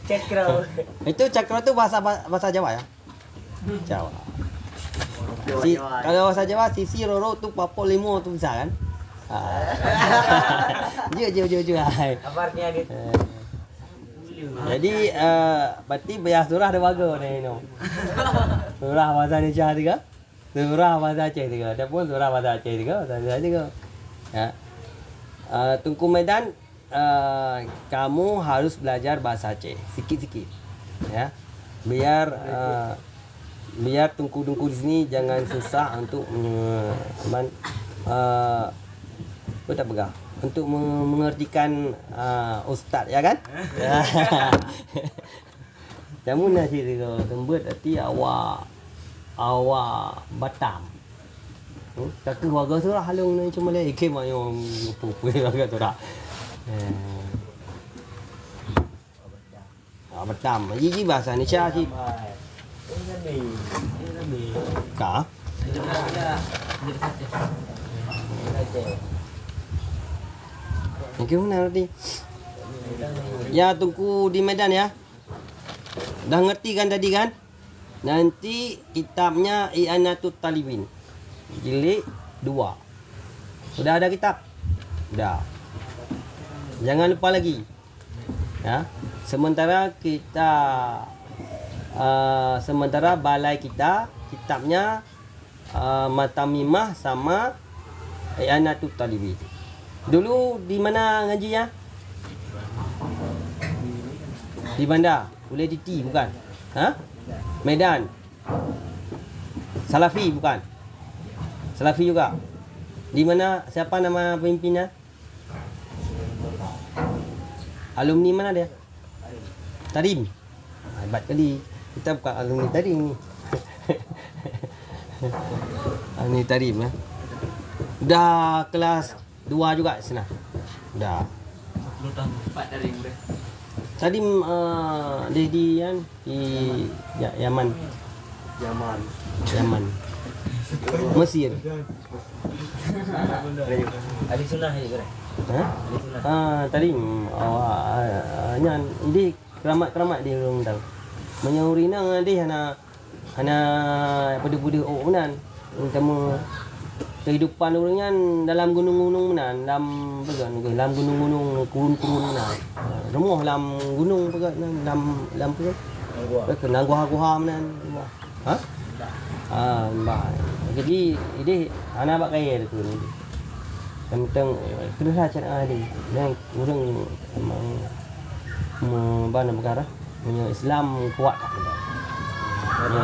Cakro. Itu cakro tu bahasa Jawa ya? Jawa. Kalau bahasa Jawa sisi roro tu papo limo tu bisa kan? Je. Apa artinya dia? Jadi berarti biar surah ada bagus ni no. Surah bahasa Indonesia juga. Surah bahasa Aceh juga. Ada pun surah bahasa Aceh juga, bahasa Indonesia juga. Ya. Tunku Medan kamu harus belajar bahasa Aceh sikit-sikit. Ya. Biar tungku-tungku di sini jangan susah untuk tak pegang untuk mengertikan ustaz ya kan? Kamu nasi tu tembut hati awak Batam. Tak ke warga tu lah halung ni cuma leh ikem ayo pupu warga tu dah. Batam. Ji bahasa Indonesia sih. Kah? Okey, mana nanti? Ya, tunggu di Medan ya. Dah ngerti kan tadi kan? Nanti kitabnya I'anatul Talibin. Jilid 2. Sudah ada kitab? Sudah. Jangan lupa lagi. Ya. Sementara balai kita kitabnya Matamimah sama I'anatul Talibin. Dulu di mana ngajinya? Di Bandar. Boleh di T bukan? Medan. Salafi bukan? Salafi juga. Di mana? Siapa nama pemimpinnya? Alumni mana dia? Tarim. Hebat kali. Kita bukan alumni Tarim ni. Alumni Tarim lah. Dah kelas 2 juga sana. Dah. 10 tahun. 4 dari muda. Tarim di kan di Yaman. Yaman. Mesir. Ahli sunnah je kan? Ahli sunnah. Tarim. Nyan di keramat-keramat dia orang tahu. Menyahuri nang dia hana pada-pada menan. Terutama kehidupan orangnya dalam gunung-gunung menan, dalam gunung-gunung kurun-kurun menan. Rumah dalam gunung pegat dalam kena gua menan. Ha? Mbak. Jadi ini anak bak kaya tu ni. Tentang kena cara dia. Yang orang memang mana perkara punya Islam kuat tak benda.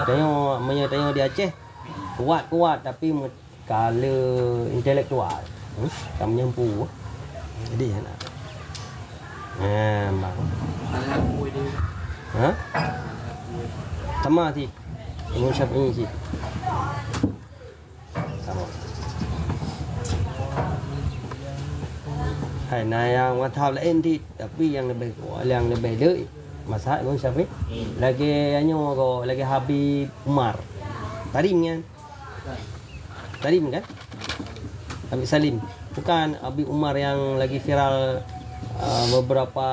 Tengok di Aceh kuat tapi kala intelektual tak menyampu. Jadi nak. Bang. Ha? Sama sih. Imam Syafi'i sih. Sama. Hai yang mazhab lain di tapi yang lebih dek mazhab Imam Syafi'i. Lagi lagi Habib Umar. Tarim kan? Tarim kan? Habib Salim. Bukan Habib Umar yang lagi viral beberapa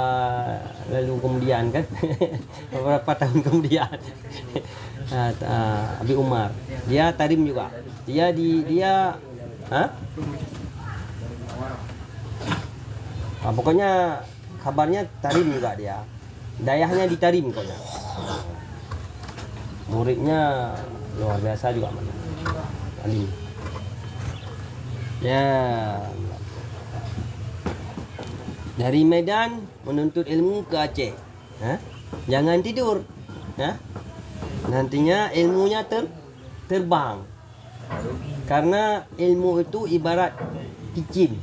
lalu kemudian kan? Beberapa tahun kemudian. Habib Umar. Dia tarim juga. Pokoknya kabarnya tarim juga dia. Dayahnya ditarim pokoknya. Muridnya luar biasa juga mana. Alim. Ya. Dari Medan menuntut ilmu ke Aceh. Jangan tidur. Nantinya ilmunya terbang. Karena ilmu itu ibarat ticim.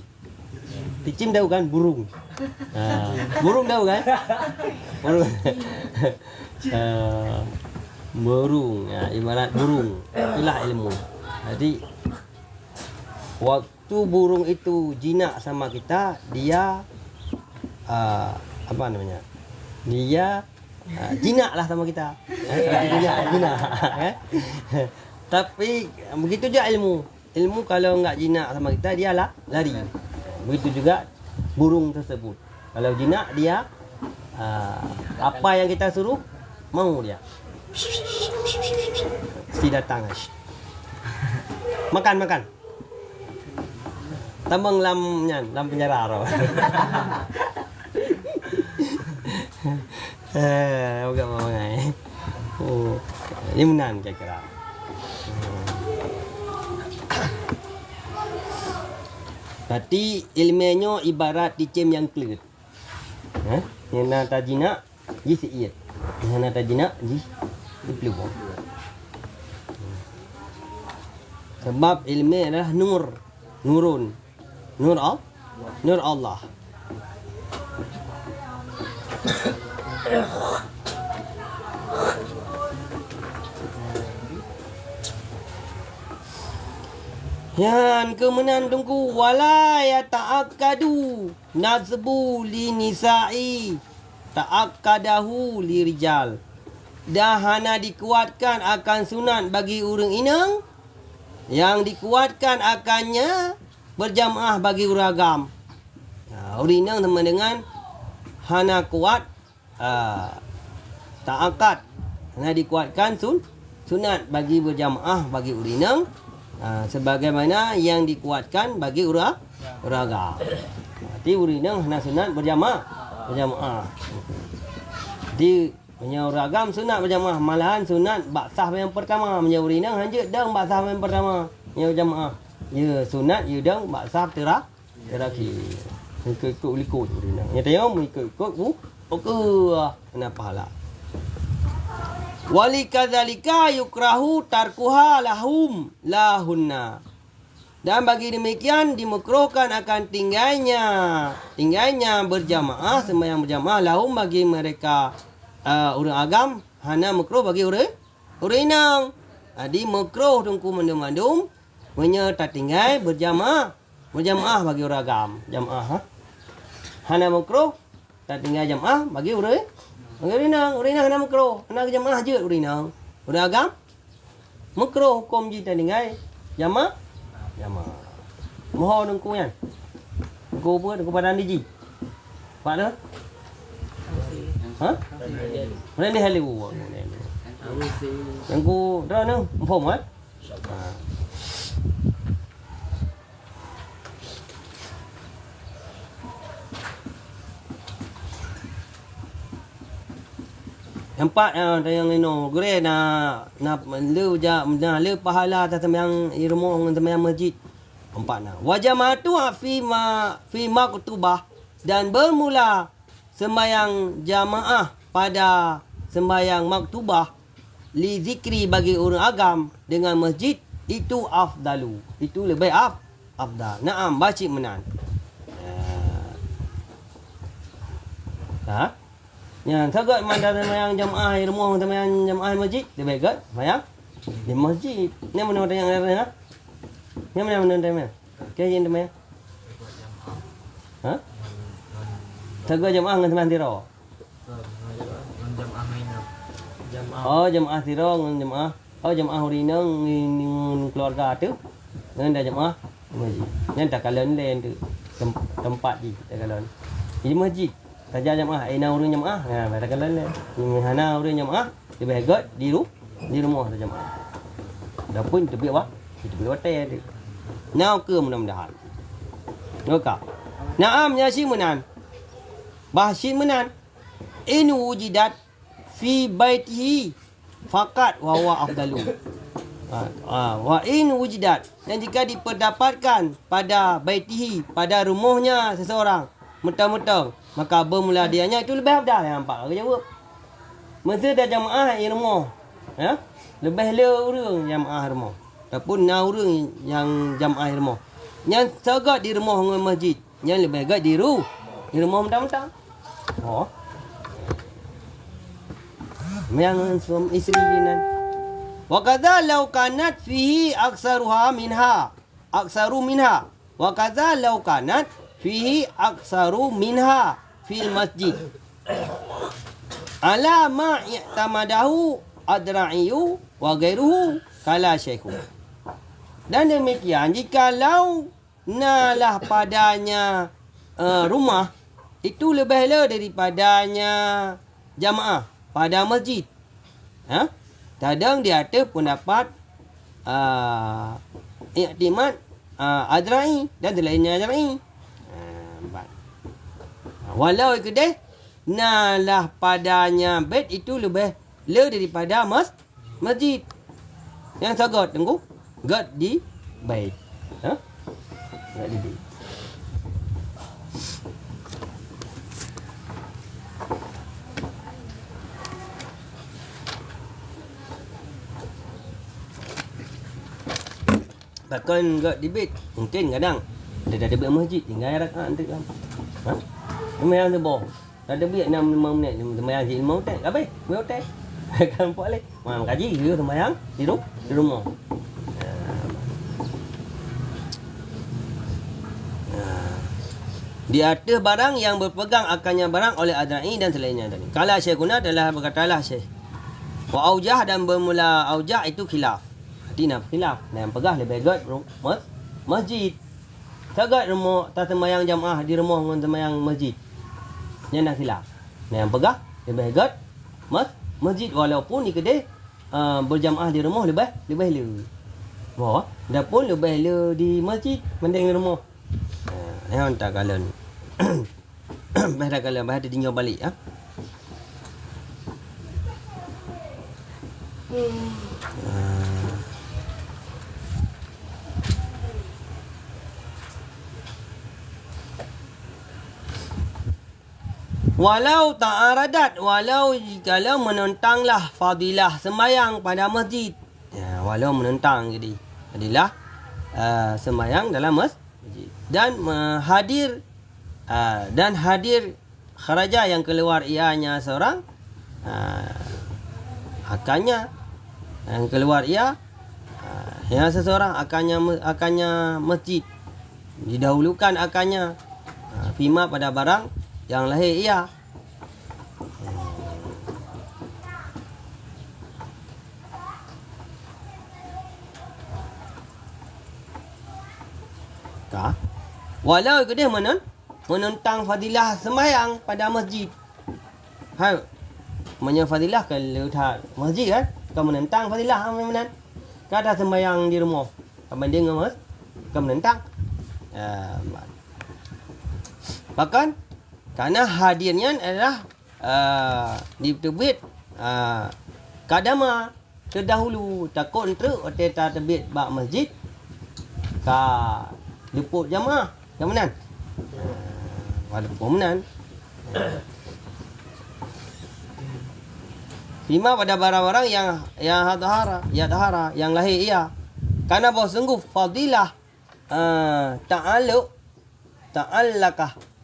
Ticim tahu kan? Burung. Burung tahu kan? Burung. Burung. Ibarat burung. Itulah ilmu. Jadi waktu burung itu jinak sama kita, dia apa namanya? Dia jinaklah sama kita. Jinak. Tapi begitu juga ilmu. Ilmu kalau enggak jinak sama kita, dia lari. Begitu juga burung tersebut. Kalau jinak dia apa yang kita suruh mau dia. Mesti datang. Makan. Tambang lam penjara ro. Bukan mangai. Limunan kira-kira. Berarti ilmiahnya ibarat ticim yang kelut. Yang nak tajina ji siit. Yang nak tajina ji dipelubung. Sebab ilmu adalah nurun. Nur Allah. Yang kemenan tunggu wala ya ta'akkadu nazbu li nisa'i ta'akkadahu li rijal. Dah hana dikuatkan akan sunat bagi urang inang, yang dikuatkan akannya berjamaah bagi uragam. Urang inang sama dengan hana kuat ta'akkad, hana dikuatkan sunat bagi berjamaah bagi urang inang. Sebagaimana yang dikuatkan bagi uraga. Berarti urinang hana sunat berjamaah. Jadi punya uragam sunat berjamaah, malahan sunat baksah yang pertama. Punya urinang hanya dang baksah yang pertama. Yang berjamaah. Ya sunat ya dang baksah terakhir. Ikut urinang. Ya tengok ikut kena pahala. Wali kadzalika yukrahu tarkuha lahunna. Dan bagi demikian dimakruhkan akan tinggalnya berjamaah, sembahyang berjamaah lahum bagi mereka orang agam, hana makruh bagi orang inang. Di makruh tungku mandum-mandum menyerta tinggal berjamaah bagi orang agam. Jamaah hana makruh tak tinggal jamaah bagi orang inang. Orang inang hana makruh, hana jamaah je orang inang. Orang agam makruh hukum ji tak tinggal jamaah. Mohon dengku kan. Dengku apa? Dengku padan diji. Pak dah? Ha? Mana ni halu? Dengku dah ni, faham kan? Nampak yang ino gure na lu pahala atas sembahyang rumah dengan sembahyang masjid. Nampak nah. Wa jama'atu fi maktubah, dan bermula sembahyang jamaah pada sembahyang maktubah li zikri bagi orang agam dengan masjid itu afdalu. Itu lebih afdal. Naam, baca menan. Ha? Yang tagad mandar sembahyang jamaah rumah sembahyang jamaah masjid, lebih baik sembahyang di masjid. Ni mana yang ada? Ni mana mana? Kaya yang mana? Ha? Tagad jamaah dengan sembahyang tiro. Oh, jamaah tiro dengan jamaah. Oh, jamaah urina dengan keluarga tu. Dengan dah jamaah masjid. Yang tak kalan lain tu. Tempat di tak kalan. Di masjid. Saja jamaah, ina urang jamaah. Pada kalan lain. Hana urang jamaah, dia bahagot di rumah ada jamaah. Dah pun tepi apa? Tepi hotel tu. Now ke mudah-mudahan. Okey. Naam yasin menan. Bahsin menan. In wujidat fi baitihi faqat wa huwa afdalu. Wa in wujidat, dan jika diperdapatkan pada baitihi, pada rumahnya seseorang mentang-mentang, maka bermula dianya itu lebih afdal. Nampak aku jawab. Masa dah jamaah di rumah, ya? Lebih le orang jamaah rumah. Ataupun na orang yang jamaah di rumah. Yang sagak di rumah dengan masjid, yang lebih agak di rumah mentang-mentang. Oh. Yang suami isteri jinan. Wa kadza law kanat fihi aksaru minha. Wa kadza law kanat fihi aksaru minha fil masjid. Ala ma i'tamadahu adra'iyu wa ghairuhu kala syekhu. Dan demikian jikalau nalah padanya rumah itu lebih daripadanya jamaah pada masjid. Ha? Kadang dia ada pendapat iktimad adra'i dan lainnya adra'i. Walau kedai nalah padanya bed itu lebih daripada masjid. Yang sagot tunggu god di bait. Ha? God di bait. Bahkan god di bait mungkin kadang dia dah ada masjid tinggal rakaat tu kan. Ha? Sembahyang tu boh. Dah ada biak 6-5 minit sembahyang di rumah hotel. Habis, di hotel. Kan puak leh. Mak kaji dia sembahyang di rumah. Di atas barang yang berpegang akannya barang oleh adai dan selainnya tadi. Kalau Syekhuna adalah berkatalah Syekh. Wa aujah, dan bermula aujah itu khilaf. Artinya khilaf. Yang pegah lebih baik masjid. Sagat rumah tak sembahyang jamaah di rumah dengan sembahyang masjid. Yang nak khilaf. Yang pegah lebih baik masjid, walaupun di kedai berjamaah di rumah lebih le. Wah, dah pun lebih le di masjid mending di rumah. Yang tak kalian. Bahasa kalian bahasa tinggal balik ah. Walau ta'aradat, walau jikalau menentanglah fadilah sembahyang pada masjid. Ya, walau menentang jadi. Jadilah sembahyang dalam masjid. Dan hadir kharaja yang keluar ianya seorang, akannya yang keluar ia yang seseorang akannya masjid, didahulukan akannya fima pada barang yang lahir ia. Walau dia menentang fadilah sembahyang pada masjid. Hai, fadilah kalau tak masjid kan, kau menentang fadilah mana? Kau ada sembahyang di rumah, kau banding dengan masjid, kau menentang. Bahkan karena hadirnya adalah ditebit kadama terdahulu, takut teruk atau terbit bak masjid ka luput jamaah jamanan. Walaupun menan lima pada barang-barang yang tahara yang lahir ia, karena bahawa sungguh fadilah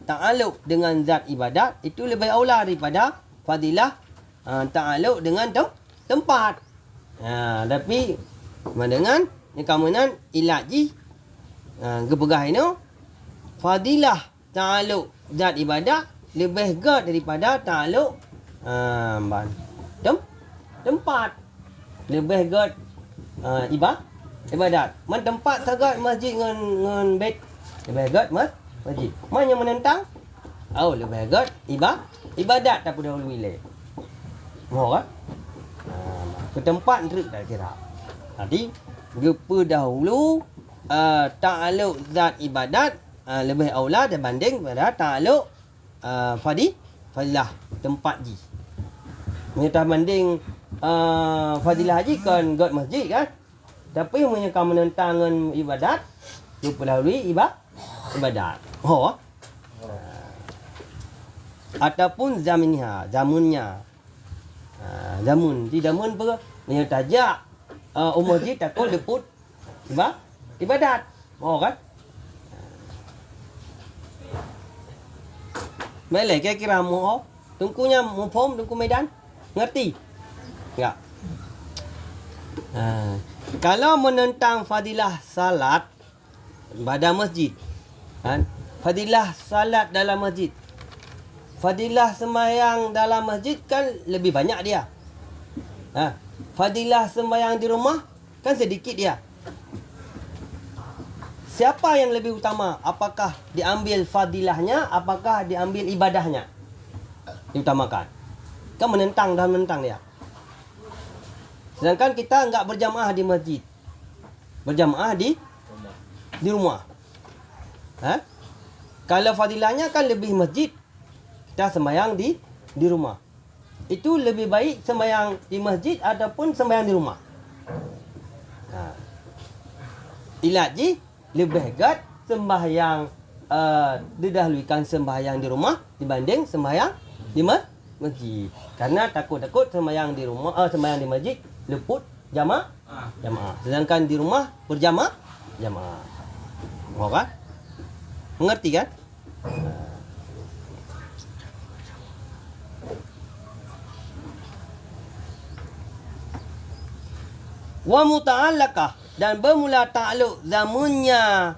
ta'alluq dengan zat ibadat itu lebih aula daripada fadilah ta'alluq dengan tempat. Tapi dengan keamanan ilaji kepegah ini fadilah ta'alluq zat ibadat lebih gad daripada ta'alluq tempat, lebih gad ibadat. Tempat sangat masjid dengan bait lebih gad masjid. Mana menentang? Lebih gad ibadat tak pada hulu wilayah. Mau kan? Ke tempat terus dah kira. Tadi gepa dahulu ta'alluq zat ibadat lebih aula berbanding pada ta'alluq fadilah tempat ji. Menyata banding fadilah haji kan god masjid kan. Tapi menyata menentang ibadat lupa lalui ibadat. Ataupun zamunnya. Zamun apa? Menyata tajak masjid takut leput ibadat. Kan? Melek kira-kira mau tungkunya mufhum tungku medan. Ngerti? Ya. Kalau menentang fadilah salat pada masjid, kan? Fadilah salat dalam masjid, fadilah sembahyang dalam masjid kan lebih banyak dia. Fadilah sembahyang di rumah kan sedikit dia. Siapa yang lebih utama? Apakah diambil fadilahnya? Apakah diambil ibadahnya? Diutamakan. Kan menentang dan menentang dia. Sedangkan kita enggak berjamaah di masjid. Berjamaah di rumah. Kalau fadilahnya kan lebih masjid, kita sembahyang di rumah. Itu lebih baik sembahyang di masjid ataupun sembahyang di rumah. Ilaji lebih gad sembahyang didahulukan sembahyang di rumah dibanding sembahyang di masjid. Karena takut sembahyang di rumah sembahyang di masjid luput jamaah. Sedangkan di rumah berjamaah. Mau kan? Mengerti kan? Wa muta'allaqah, dan bermula ta'alluq zamunnya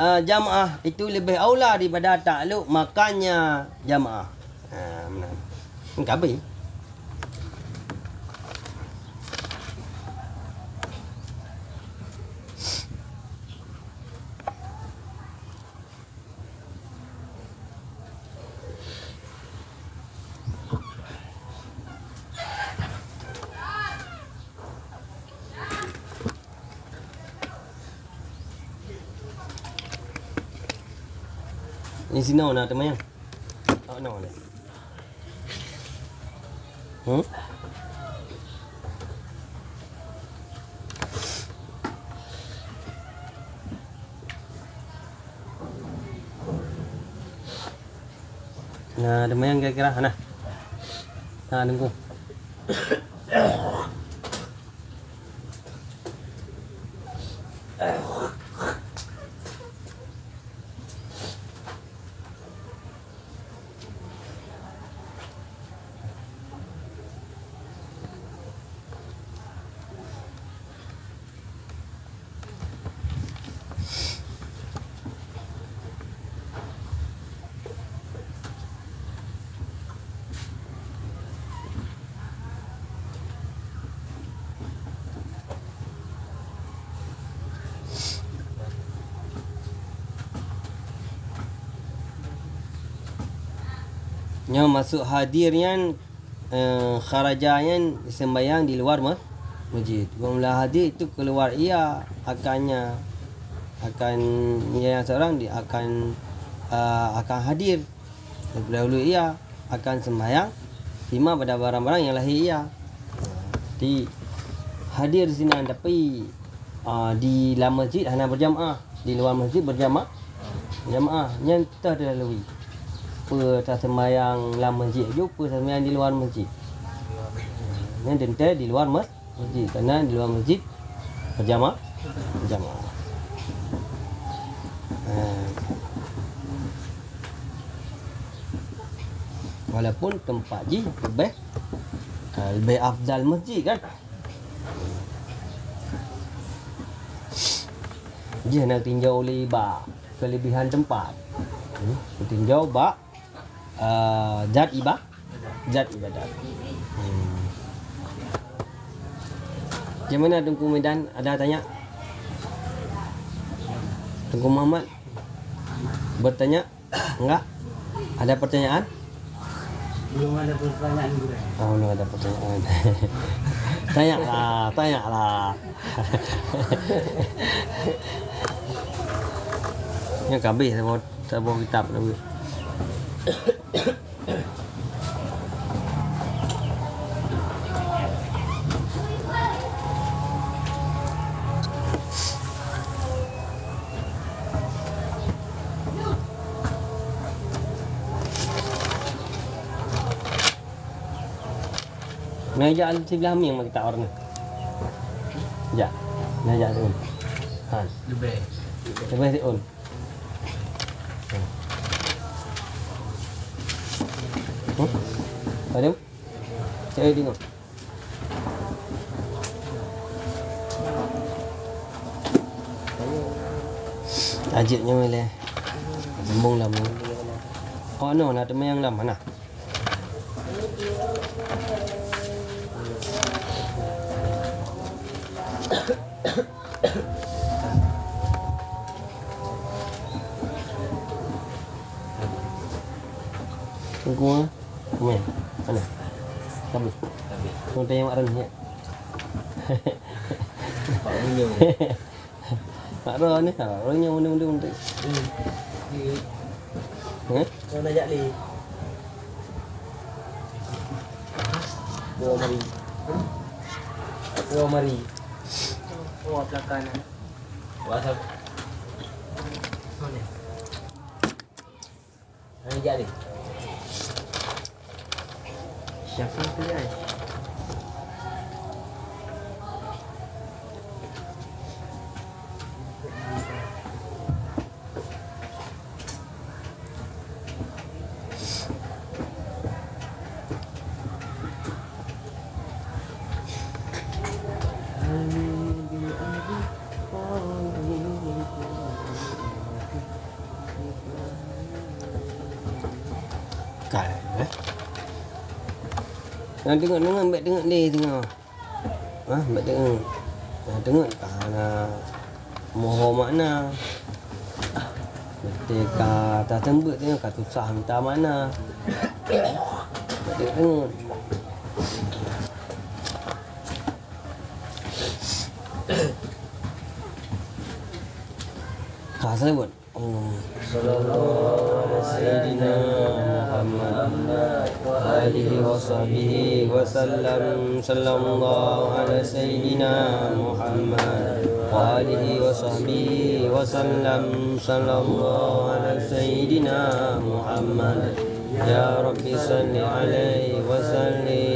jamaah itu lebih aula daripada ta'alluq makannya jamaah. Benar. Kabeh. Ni sino na teman yang. Tak nak ni. Nah, teman yang kira-kira nah. Tunggu. Yang masuk hadir yang kharaja yang sembahyang di luar masjid. Bila hadir itu keluar ia akan yang seorang dia akan hadir. Dahulu ia akan sembahyang lima pada barang-barang yang lahir ia. Di hadir di sini tapi di dalam masjid hanya berjamaah, di luar masjid berjamaah. Jamaah yang kita dah lalui. Tak sembahyang dalam masjid juga, sembahyang di luar masjid. Yang tentu di luar masjid, kerana di luar masjid berjamaah. Walaupun tempat ji lebih afdal masjid kan. Dia nak tinjau oleh kelebihan tempat. Tinjau zat ibadat. Macam mana Tunku Medan ada tanya? Tunku Muhammad bertanya? Enggak? Ada pertanyaan? Belum ada pertanyaan gue. Belum ada pertanyaan. Tanyalah. Yang kabeh saya bawa kitab dulu. Ngajak sebelah mi yang kita orang ni. Ya. Ngajak tu. Lebih si on. Ada? Saya tengok. Ajiknya boleh. Sembung lah. Oh no, nak teman yang lama nah. Tunggu main. Mana? Kabel. Kau tanya mak Ran ni. Pak Runyo. Mak Ran ni, orangnya muda-muda. Kau nak ajak li. Bawa mari. Oh, belakang. WhatsApp. Mana? Ajak li. Siapa tu guys? Tengok, baik tengok ni tengok. Baik tengok. Tengok mohon makna. Ketika tak tembuk tengok kat susah minta mana. Tengok. Saya buat. Sallallahu alaihi sayyidina Muhammad wa alihi wa sahbihi wa sallam. Sallallahu alaihi sayyidina Muhammad wa alihi wa sahbihi wa sallam. Sallallahu alaihi sayyidina Muhammad. Ya Rabbi salli alaihi wa sallim.